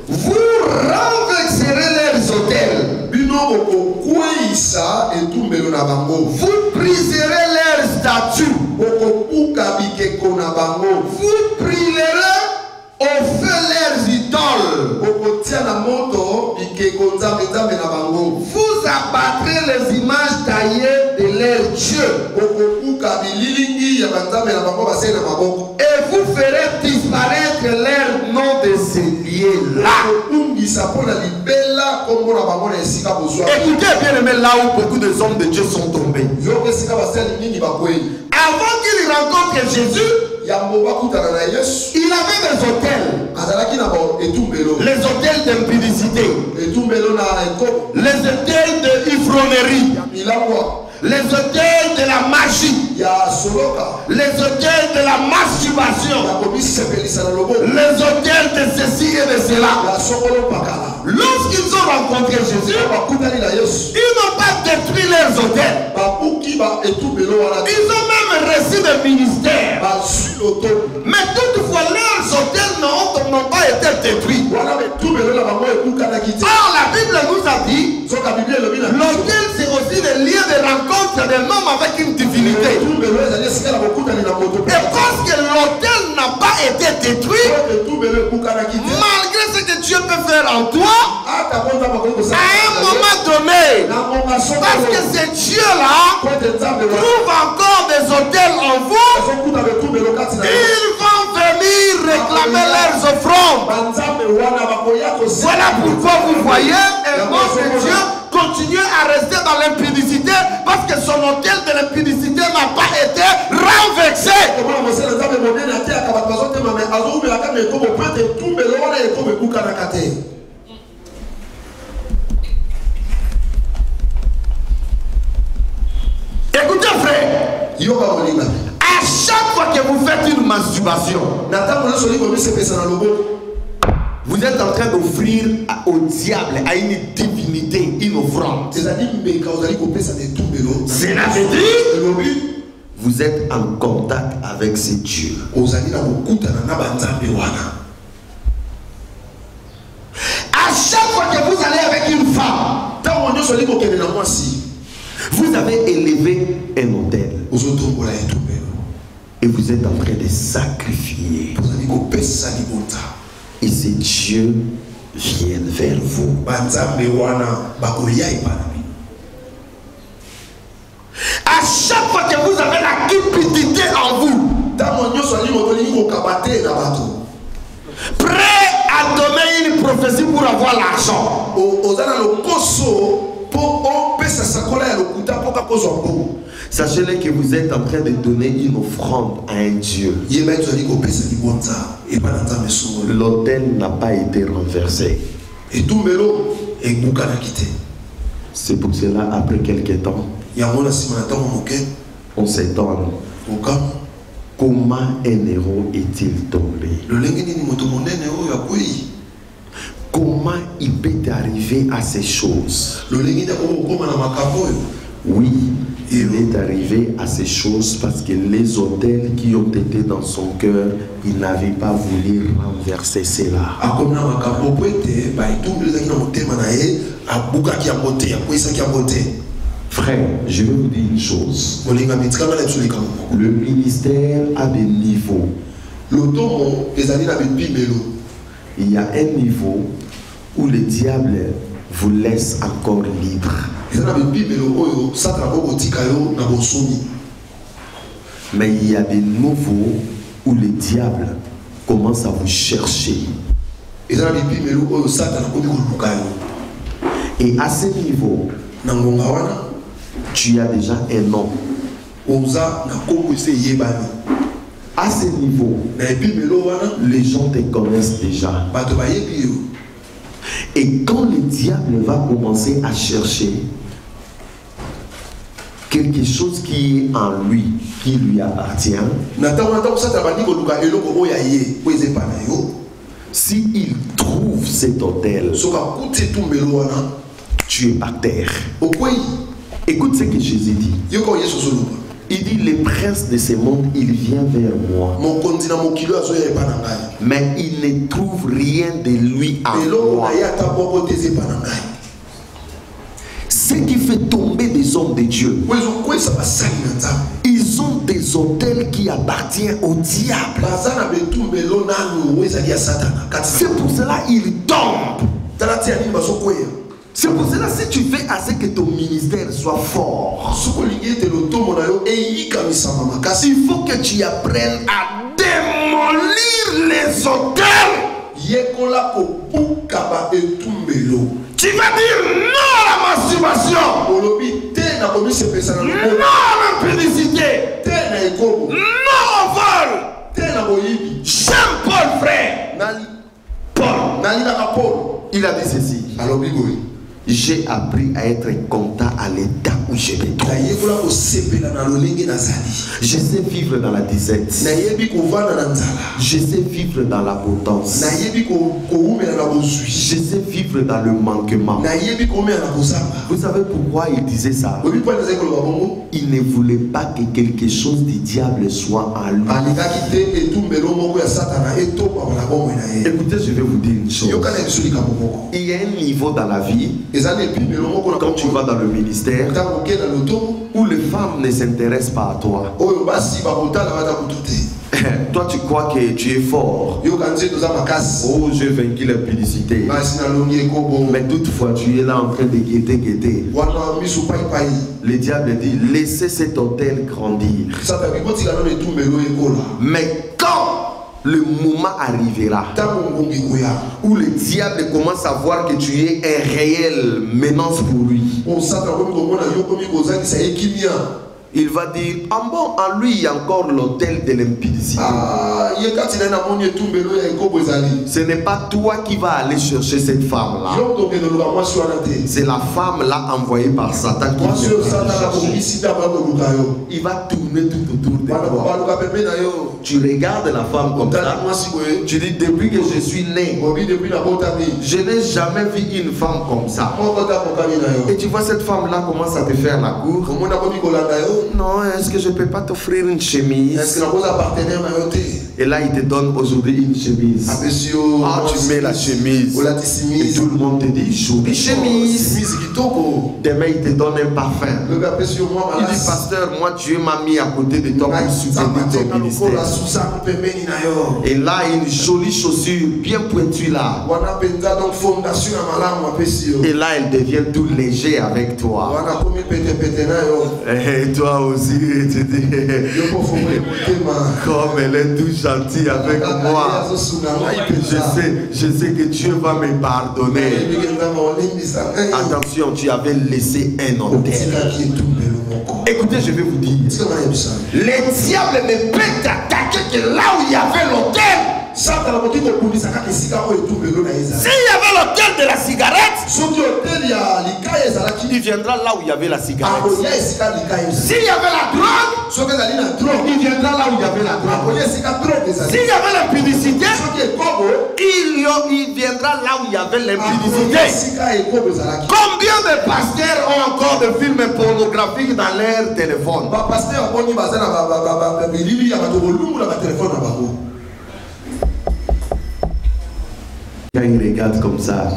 vous renverserez leurs hôtels. Vous briserez leurs statues. Vous brûlerez au feu leurs idoles. Vous abattrez les images taillées de leurs dieux. Et vous ferez disparaître leur nom de ces lieux-là. Écoutez bien aimé, là où beaucoup de hommes de Dieu sont tombés. Avant qu'il rencontre Jésus, il avait des hôtels. Les hôtels d'impudicité. Les hôtels de ivronnerie. Les hôtels de la magie. Les hôtels de la masturbation. Les hôtels de ceci et de cela. Lorsqu'ils ont rencontré Jésus, ils n'ont pas détruit leurs hôtels. Ils ont même reçu des ministères. Mais toutefois, leurs hôtels n'ont pas été détruits. Or, la Bible nous a dit, l'hôtel c'est aussi le lieu de rencontre d'un homme avec une divinité. Et parce que l'hôtel n'a pas été détruit, malgré ce que Dieu peut faire en toi, à un moment donné, parce que ces dieux-là trouvent encore des hôtels en vous, ils vont venir réclamer leurs offrandes. Voilà pourquoi vous voyez un homme de Dieu continuer à rester dans l'impudicité parce que son hôtel de l'impudicité n'a pas été renversé. Écoutez frère, à chaque fois que vous faites une masturbation, vous êtes en train d'offrir au diable, à une divinité, une offrande. Cela veut dire vous êtes en contact avec ce Dieu. À chaque fois que vous allez avec une femme, Vous avez élevé un autel. Et vous êtes en train de sacrifier. Et ces dieux viennent vers vous. À chaque fois que vous avez la cupidité en vous, prêt à donner une prophétie pour avoir l'argent, sachez-le que vous êtes en train de donner une offrande à un Dieu. L'autel n'a pas été renversé. C'est pour cela, après quelques temps, on s'étonne. Comment un héros est-il tombé? Comment il peut arriver à ces choses? Oui, il est arrivé à ces choses parce que les autels qui ont été dans son cœur, il n'avait pas voulu renverser cela. Frère, je vais vous dire une chose. Le ministère a des niveaux. Il y a un niveau où le diable vous laisse encore libre. Mais il y a des niveaux où le diable commence à vous chercher. Et à ce niveau, tu as déjà un nom. À ce niveau, les gens te connaissent déjà. Et quand le diable va commencer à chercher quelque chose qui est en lui, qui lui appartient, s'il trouve cet autel, tu es par terre. Écoute ce que Jésus dit. Il dit, le prince de ce monde, il vient vers moi. Mais il ne trouve rien de lui à moi. Ce qui fait tomber des hommes de Dieu, ils ont des autels qui appartiennent au diable. C'est pour cela qu'ils tombent. C'est pour cela, si tu fais à ce que ton ministère soit fort, il faut que tu apprennes à démolir les autels. Tu vas dire non à la masturbation, non à l'impudicité, non au vol. J'aime Paul, frère. Paul, il a dit ceci. J'ai appris à être content à l'état où je me trouve. Je sais vivre dans la disette. Je sais vivre dans l'abondance. Je sais vivre dans le manquement. Vous savez pourquoi il disait ça? Il ne voulait pas que quelque chose du diable soit en lui. Écoutez, je vais vous dire une chose. Il y a un niveau dans la vie, quand tu vas dans le ministère, où les femmes ne s'intéressent pas à toi. Toi, tu crois que tu es fort. Oh, j'ai vaincu la publicité. Mais toutefois, tu es là en train de guetter. Le diable dit, laissez cet autel grandir. Mais quand le moment arrivera où le diable commence à voir que tu es un réel menace pour lui, il va dire, ah bon, en lui il y a encore l'autel de l'impudicité. Ce n'est pas toi qui vas aller chercher cette femme-là. C'est la femme-là envoyée par Satan qui vient chercher. Il va tourner tout autour de toi. Tu regardes la femme comme ça. Tu dis, depuis que je suis né, je n'ai jamais vu une femme comme ça. Et tu vois cette femme-là commence à te faire la cour. Non, est-ce que je ne peux pas t'offrir une chemise? Et là, il te donne aujourd'hui une chemise. Ah, tu mets la chemise. Et tout le monde te dit, jolie chemise. Demain, il te donne un parfum. Il dit, pasteur, moi, Dieu m'a mis à côté de toi pour soutenir ton ministère. Et là, une jolie chaussure bien pointue là. Et là, elle devient tout léger avec toi. Et toi aussi, tu dis, comme elle est tout gentille avec moi, je sais que Dieu va me pardonner. Attention, tu avais laissé un hôtel. Écoutez, je vais vous dire, les diables ne peuvent t'attaquer que là où il y avait l'hôtel. S'il y avait l'hôtel de la cigarette, il viendra là où il y avait la cigarette. S'il y avait la drogue, il viendra là où il y avait la drogue. S'il y avait l'impudicité, il viendra là où il y avait l'impudicité. Combien de pasteurs ont encore de films pornographiques dans leur téléphone? Quand il regarde comme ça,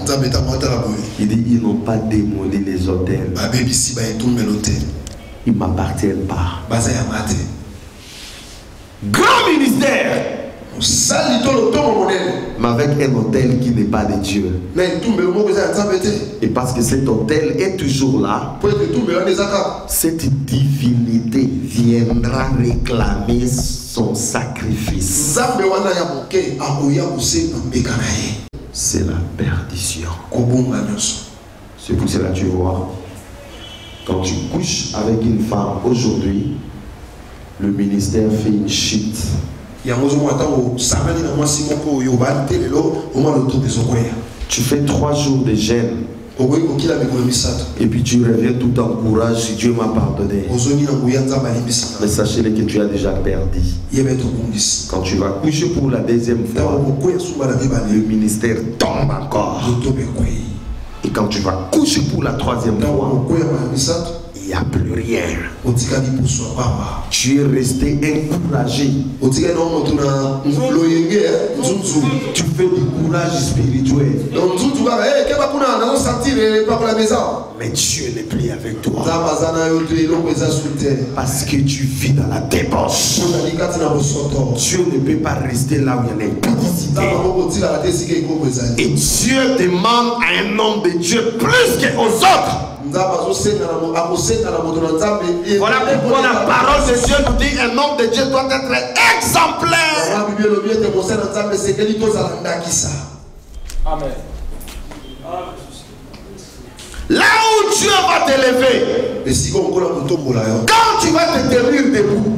il dit, ils n'ont pas démoli les hôtels. Ils ne m'appartiennent pas. Grand ministère, mais avec un hôtel qui n'est pas de Dieu. Et parce que cet hôtel est toujours là, cette divinité viendra réclamer son sacrifice. C'est la perdition. C'est pour cela que tu vois, quand tu couches avec une femme aujourd'hui, le ministère fait une chute. Tu fais 3 jours de jeûne. Et puis tu reviens tout en courage, si Dieu m'a pardonné. Mais sachez-le que tu as déjà perdu. Quand tu vas coucher pour la deuxième fois, le ministère tombe encore. Et quand tu vas coucher pour la troisième fois, il n'y a plus rien. Tu es resté encouragé. Tu fais du courage spirituel. Mais Dieu n'est plus avec toi. Parce que tu vis dans la débauche. Dieu ne peut pas rester là où il y a l'impudicité. Et Dieu demande à un homme de Dieu plus qu'aux autres. Voilà pourquoi la parole de Dieu nous dit un homme de Dieu doit être exemplaire. Amen. Là où Dieu va t'élever, quand tu vas te tenir debout,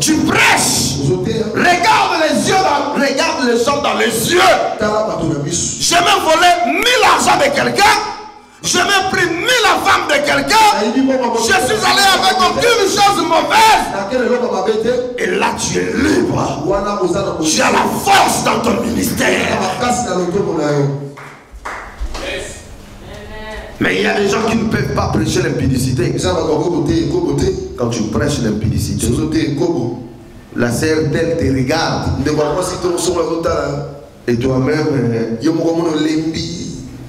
tu prêches, regarde les gens dans les yeux. J'ai même volé 1000 argents de quelqu'un. Je m'ai pris 1000 femmes de quelqu'un. Je suis allé avec aucune chose mauvaise. Et là tu es libre. Tu as la force dans ton ministère. Mais il y a des gens qui ne peuvent pas prêcher l'impudicité. Quand tu prêches l'impudicité, la sœur telle te regarde. Et toi-même,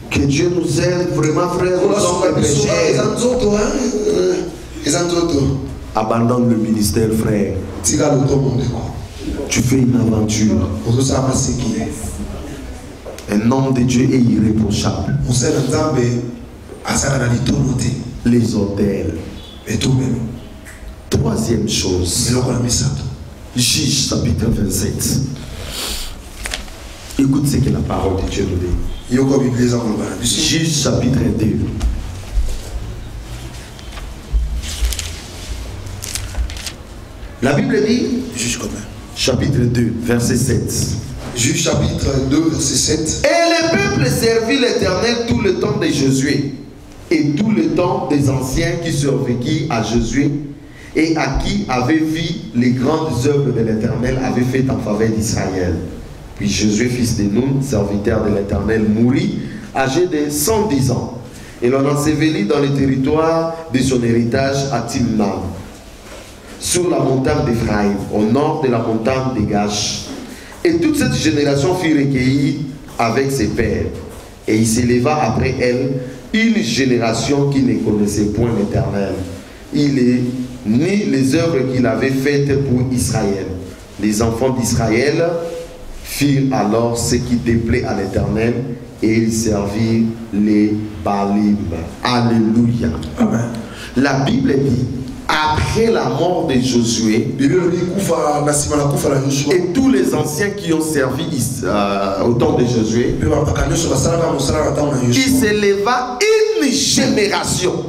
que Dieu nous aide vraiment, frère. Nous sommes péchés. Abandonne le ministère, frère. Tu fais une aventure. Un homme de Dieu est irréprochable. Les hôtels. Troisième chose. Juge chapitre 27. Écoute ce que la parole de Dieu nous dit. Juge chapitre 2. La Bible dit, chapitre 2, verset 7. Juge chapitre 2, verset 7. Et le peuple servit l'Éternel tout le temps de Josué et tout le temps des anciens qui survécurent à Josué et à qui avait vu les grandes œuvres de l'Éternel avait fait en faveur d'Israël. Puis Josué, fils de Nun, serviteur de l'Éternel, mourut, âgé de 110 ans. Et l'on ensevelit dans le territoire de son héritage à Timna. sur la montagne d'Éphraïm, au nord de la montagne des Gash. Et toute cette génération fut recueillie avec ses pères. Et il s'éleva après elle une génération qui ne connaissait point l'Éternel. Il est ni les œuvres qu'il avait faites pour Israël. Les enfants d'Israël firent alors ce qui déplaît à l'Éternel et ils servirent les Baalim. Alléluia. Amen. La Bible dit, après la mort de Josué, et tous les anciens qui ont servi au temps de Josué, il s'éleva une génération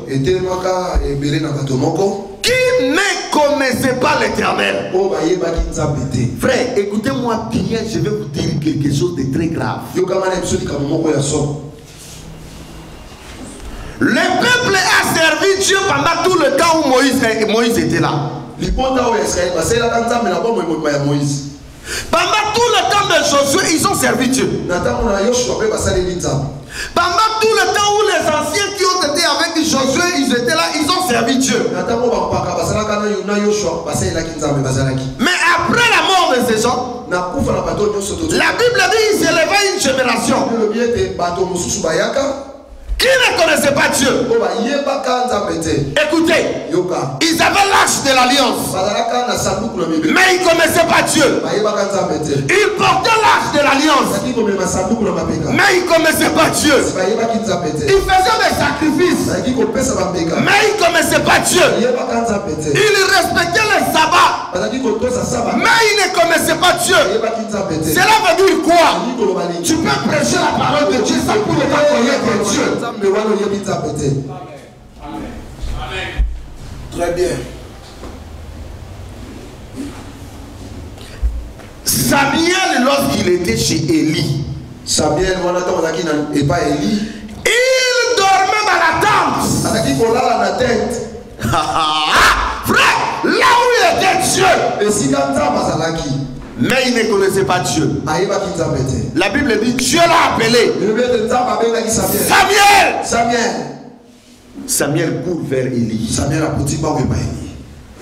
qui ne connaissait pas l'Éternel. Frère, écoutez-moi bien, je vais vous dire quelque chose de très grave. Le peuple a servi Dieu pendant tout le temps où Moïse était là. Pendant tout le temps de Josué, ils ont servi Dieu. Pendant tout le temps où les anciens qui ont été avec Josué, ils étaient là, ils ont servi Dieu. Mais après la mort de ces gens, la Bible dit qu'il s'élevait une génération qui ne connaissait pas Dieu. Écoutez, ils avaient l'arche de l'alliance, mais ils ne connaissaient pas Dieu. Ils portaient l'arche de l'alliance, mais ils ne connaissaient pas Dieu. Ils faisaient des sacrifices, mais ils ne connaissaient pas Dieu. Ils respectaient le sabbat, mais ils ne connaissaient pas Dieu. Cela veut dire quoi? Tu peux prêcher la parole de Dieu sans pour ne pas connaître Dieu. Très bien. Samuel, lorsqu'il était chez Élie, Samuel, il dormait dans la tente. Frère, là où il était Dieu, mais il ne connaissait pas Dieu. La Bible dit Dieu l'a appelé. Samuel court vers Élie.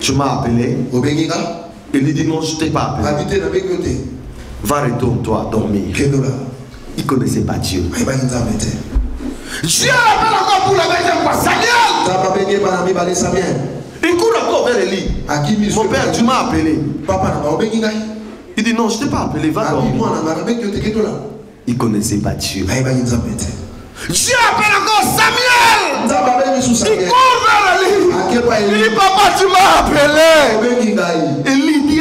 Tu m'as appelé. Élie dit non, je ne t'ai pas appelé. Va, retourne-toi dormir. Il ne connaissait pas Dieu. Dieu l'appelle encore pour la deuxième fois. Samuel. Il court encore vers Élie. Mon père, tu m'as appelé. Il dit non, je ne t'ai pas appelé, va dormir. Il ne connaissait pas Dieu. Dieu appelle encore Samuel. Il court vers Élie. Il dit papa, tu m'as appelé. Élie dit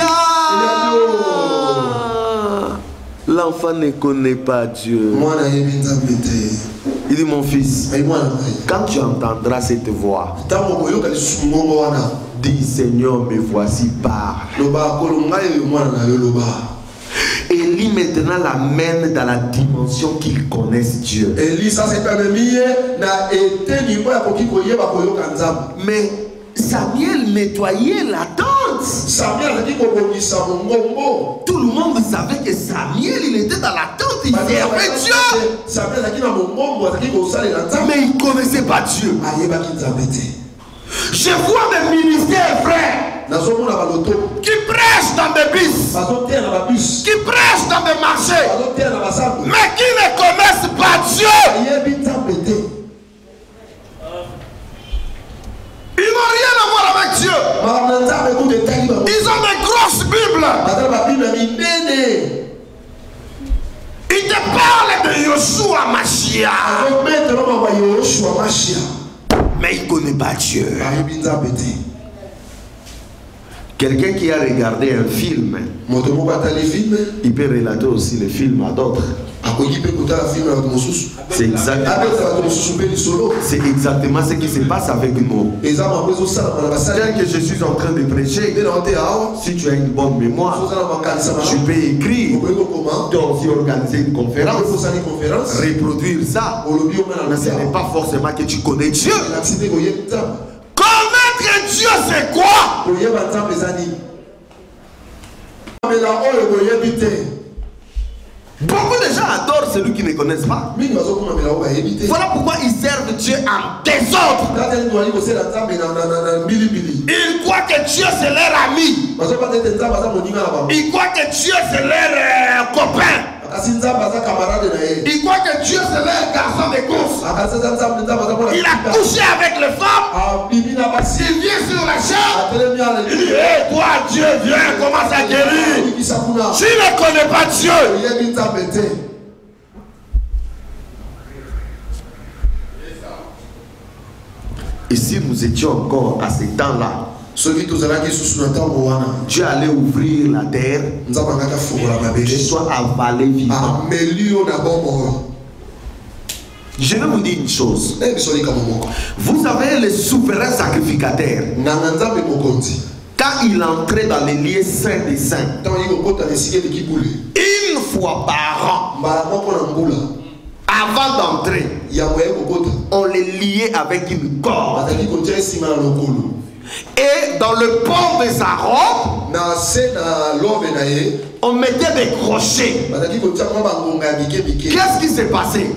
l'enfant ne connaît pas Dieu. Il dit mon fils, quand tu entendras cette voix, dis Seigneur, me voici, parle. Élie maintenant l'amène dans la dimension qu'il connaisse Dieu. Mais Samuel nettoyait la tente. Tout le monde savait que Samuel, il était dans la tente, il servait Dieu. Mais il ne connaissait pas Dieu. Je vois des ministères, frères, qui prêchent dans des bus, qui prêchent dans des marchés, mais qui ne connaissent pas Dieu. Ils n'ont rien à voir avec Dieu. Ils ont des grosses Bibles. Ils te parlent de Yoshua Mashiach. Mais il ne connaît pas Dieu. Quelqu'un qui a regardé un film, il peut relater aussi le film à d'autres. C'est exactement ce qui se passe avec nous. Tel que je suis en train de prêcher, si tu as une bonne mémoire, tu peux écrire, donc organiser une conférence, reproduire ça. Mais ce n'est pas forcément que tu connais Dieu. Connaître Dieu, c'est quoi? Beaucoup de gens adorent celui qui ne connaissent pas. Voilà pourquoi ils servent Dieu en désordre. Ils croient que Dieu c'est leur ami. Ils croient que Dieu c'est leur copain. Il croit que Dieu c'est leur garçon de course. Il a couché avec les femmes. Il vient sur la chair. Il dit, hey, toi Dieu, viens, commence à guérir. Tu ne connais pas Dieu. Et si nous étions encore à ce temps-là, Dieu allait ouvrir la terre, tu sois avalé vivant. Je vais vous dire une chose. Vous avez le souverain sacrificateur. Quand il entrait dans les lieux saints des saints, une fois par an, avant d'entrer, on les liait avec une corde. Et dans le port de sa robe, on mettait des crochets. Qu'est-ce qui s'est passé?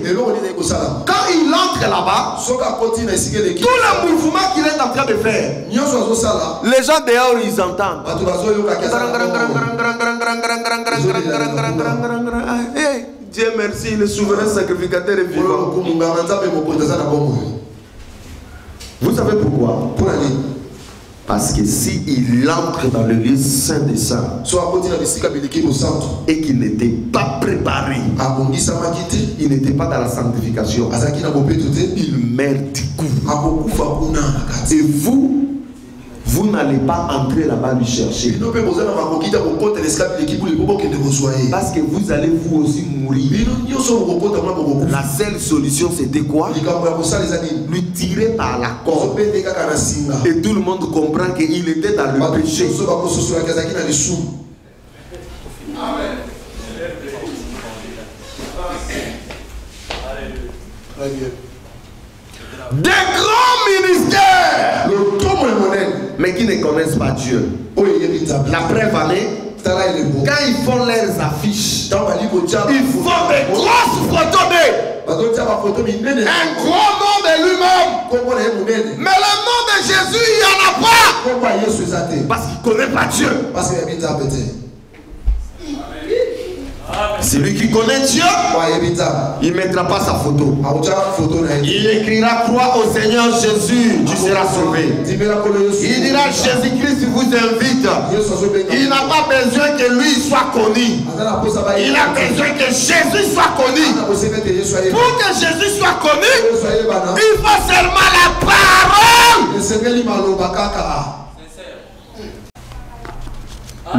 Quand il entre là-bas, tout le mouvement qu'il est en train de faire, les gens dehors ils entendent. Hey, Dieu merci, le souverain sacrificateur est vivant. Vous savez pourquoi? Parce que s'il entre dans le lieu saint des saints et qu'il n'était pas préparé, il n'était pas dans la sanctification, il meurt du coup. Et vous n'allez pas entrer là-bas lui chercher. Parce que vous allez vous aussi mourir. La seule solution c'était quoi? Lui tirer par la corde. Et tout le monde comprend qu'il était dans le péché. Des grands ministères, mais qui ne connaissent pas Dieu. La preuve en est, quand ils font leurs affiches, ils font des grosses photos d'eux. Un gros nom de lui-même. Mais le nom de Jésus, il n'y en a pas. Parce qu'il ne connaît pas Dieu. Celui qui connaît Dieu, il ne mettra pas sa photo. Il écrira croix au Seigneur Jésus, tu seras sauvé. Il dira Jésus-Christ vous invite. Il n'a pas besoin que lui soit connu. Il a besoin que Jésus soit connu. Pour que Jésus soit connu, il faut seulement la parole.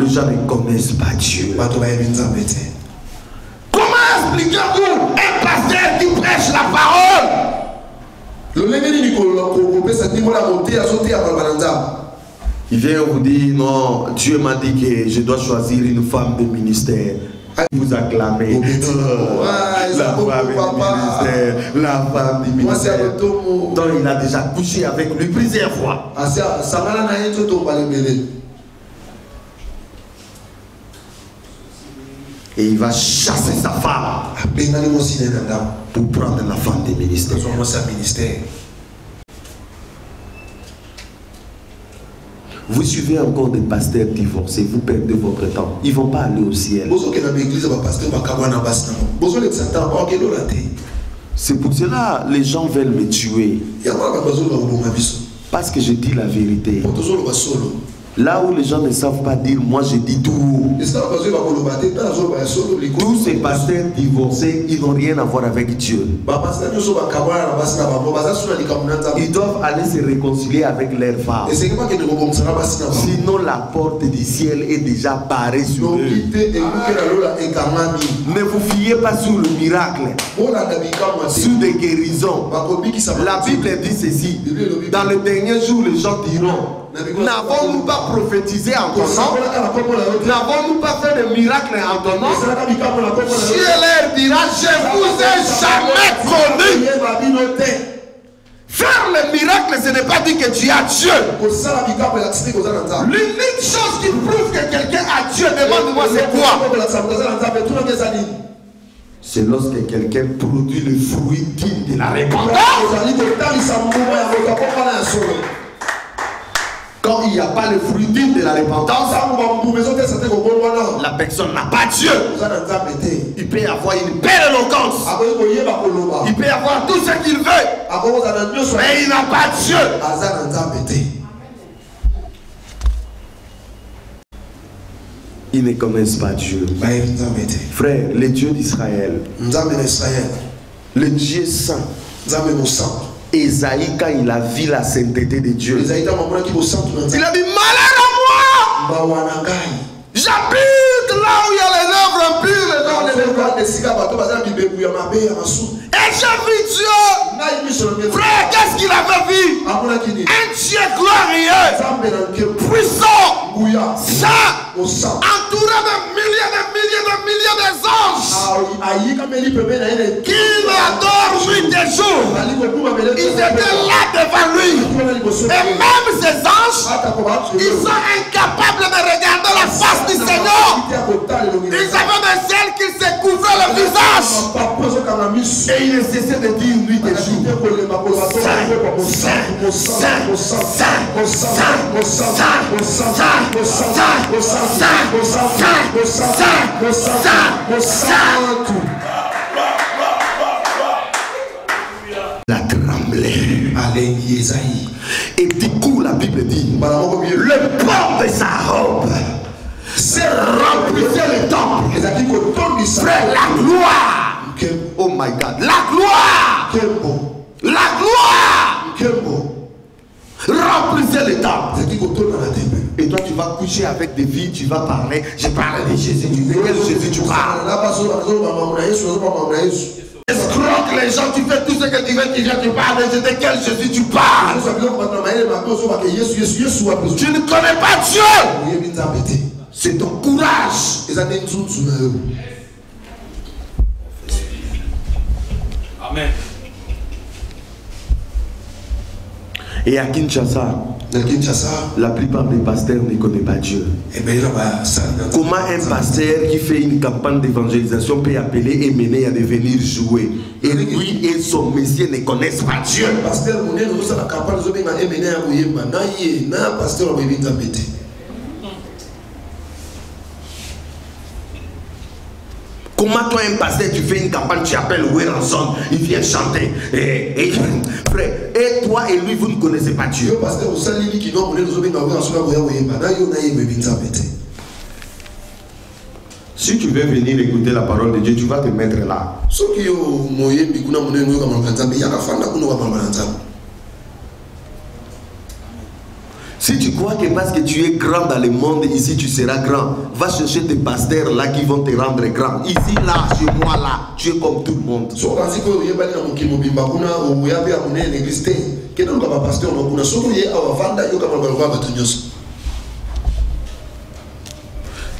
Les gens ne connaissent pas Dieu. Comment expliquez-vous un pasteur qui prêche la parole? Il vient vous dire non, Dieu m'a dit que je dois choisir une femme de ministère. Vous acclamez la femme du ministère. Donc il a déjà couché avec lui plusieurs fois. Et il va chasser sa femme pour prendre la femme des ministères. Vous suivez encore des pasteurs divorcés, vous perdez votre temps. Ils ne vont pas aller au ciel. C'est pour cela que les gens veulent me tuer. Parce que je dis la vérité. Là où les gens ne savent pas dire, moi je dis tout. Tous ces pasteurs divorcés, ils n'ont rien à voir avec Dieu. Ils doivent aller se réconcilier avec leur femme. Sinon la porte du ciel est déjà barrée sur eux. Ne vous fiez pas sur le miracle, sur des guérisons. La Bible dit ceci: dans le dernier jour, les gens diront, n'avons-nous pas prophétisé en ton nom? N'avons-nous pas fait de miracles en ton nom? Dieu leur dira, je vous ai jamais connu. Faire le miracle, ce n'est pas dire que tu as Dieu. L'unique chose qui prouve que quelqu'un a Dieu, demande-moi c'est quoi? c'est lorsque quelqu'un produit le fruit digne de la repentance. Quand il n'y a pas le fruit digne de la repentance, la personne n'a pas Dieu. Il peut avoir une belle éloquence, il peut avoir tout ce qu'il veut, mais il n'a pas Dieu. Ils ne connaissent pas Dieu. Frère, le Dieu d'Israël, le Dieu saint, Esaïe, quand il a vu la sainteté de Dieu, il a dit malheur à moi, j'habite là où il y a les œuvres impures, et j'ai vu Dieu. Frère, qu'est-ce qu'il avait vu? Un Dieu glorieux, puissant, saint, entouré de milliers d'anges, qui l'adorent nuit et jour. Ils étaient là devant lui. Et même ces anges, ils sont incapables de regarder la face du Seigneur. Ils avaient des ailes qui se couvraient le visage. Et ils ne cessaient de dire nuit et jour, la tremblée. Et du coup la Bible dit, le port de sa robe se remplissait le temple. Frère, la gloire. Oh my God, la gloire. La gloire remplissait le temple. Et toi tu vas coucher avec des filles, tu vas parler. Je parle de Jésus. De quel Jésus tu parles? Escroque les gens, tu fais tout ce que tu veux, tu parles. De quel Jésus tu parles? Tu ne connais pas Dieu. C'est ton courage. Amen. Et à Kinshasa, la plupart des pasteurs ne connaissent pas Dieu. Comment un pasteur qui fait une campagne d'évangélisation peut appeler et mener à devenir jouer? Et lui et son messie ne connaissent pas Dieu. Comment toi un pasteur tu fais une campagne, tu appelles Weranson, il vient chanter. Frère, et toi et lui vous ne connaissez pas Dieu. Si tu veux venir écouter la parole de Dieu, tu vas te mettre là. Si tu crois que parce que tu es grand dans le monde, ici tu seras grand, va chercher des pasteurs là qui vont te rendre grand. Ici, là, chez moi, là, tu es comme tout le monde.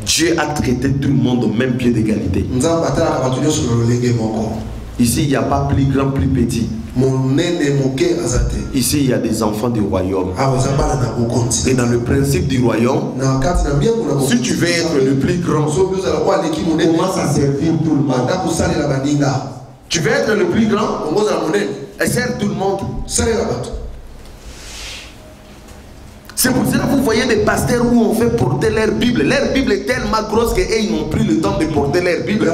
Dieu a traité tout le monde au même pied d'égalité. Ici, il n'y a pas plus grand, plus petit. Ici, il y a des enfants du royaume. Et dans le principe du royaume, si tu veux être le plus grand, commence à servir tout le monde. Tu veux être le plus grand, et sers tout le monde. C'est pour cela que vous voyez des pasteurs où on fait porter leur Bible. Leur Bible est tellement grosse qu'ils n'ont plus le temps de porter leur Bible.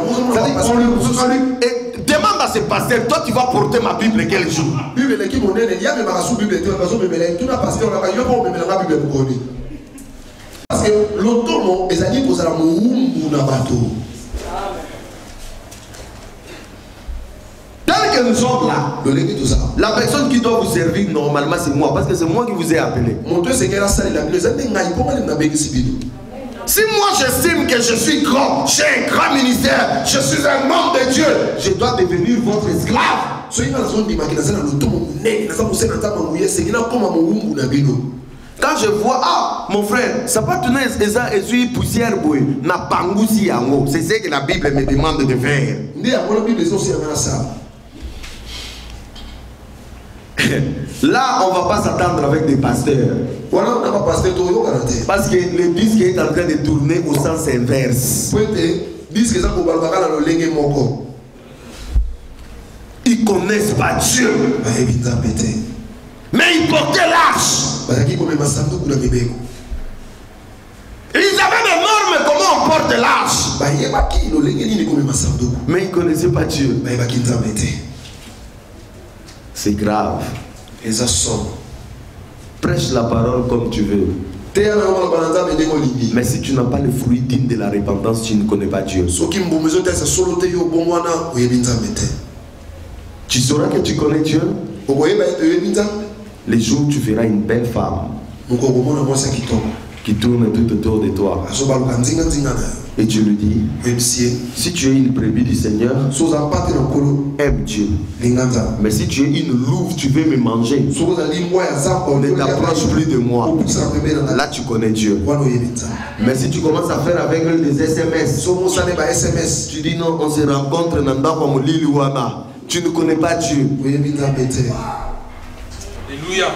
Et demande à ces pasteurs, toi tu vas porter ma Bible quel jour? Parce que l'automne, ils ont dit que vous allez tel que nous sommes là, la personne qui doit vous servir normalement c'est moi, parce que c'est moi qui vous ai appelé. Si moi j'estime que je suis grand, j'ai un grand ministère, je suis un homme de Dieu, je dois devenir votre esclave. Quand je vois, ah, mon frère, ça va tourner et suis poussière, c'est ce que la Bible me demande de faire. Là, on ne va pas s'attendre avec des pasteurs. Parce que le disque est en train de tourner au sens inverse. Ils ne connaissent pas Dieu. Mais ils portaient l'arche. Ils avaient des normes comment on porte l'arche. Mais ils ne connaissaient pas Dieu. C'est grave. Prêche la parole comme tu veux. Mais si tu n'as pas le fruit digne de la repentance, tu ne connais pas Dieu. Tu sauras que tu connais Dieu les jours où tu verras une belle femme qui tourne tout autour de toi. Et tu lui dis, si tu es une brebis du Seigneur, aime Dieu. Mais si tu es une louve, tu veux me manger, ne t'approche plus de moi. Là tu connais Dieu. Mais si tu commences à faire avec eux des SMS, tu dis non, on se rencontre, tu ne connais pas Dieu. Alléluia.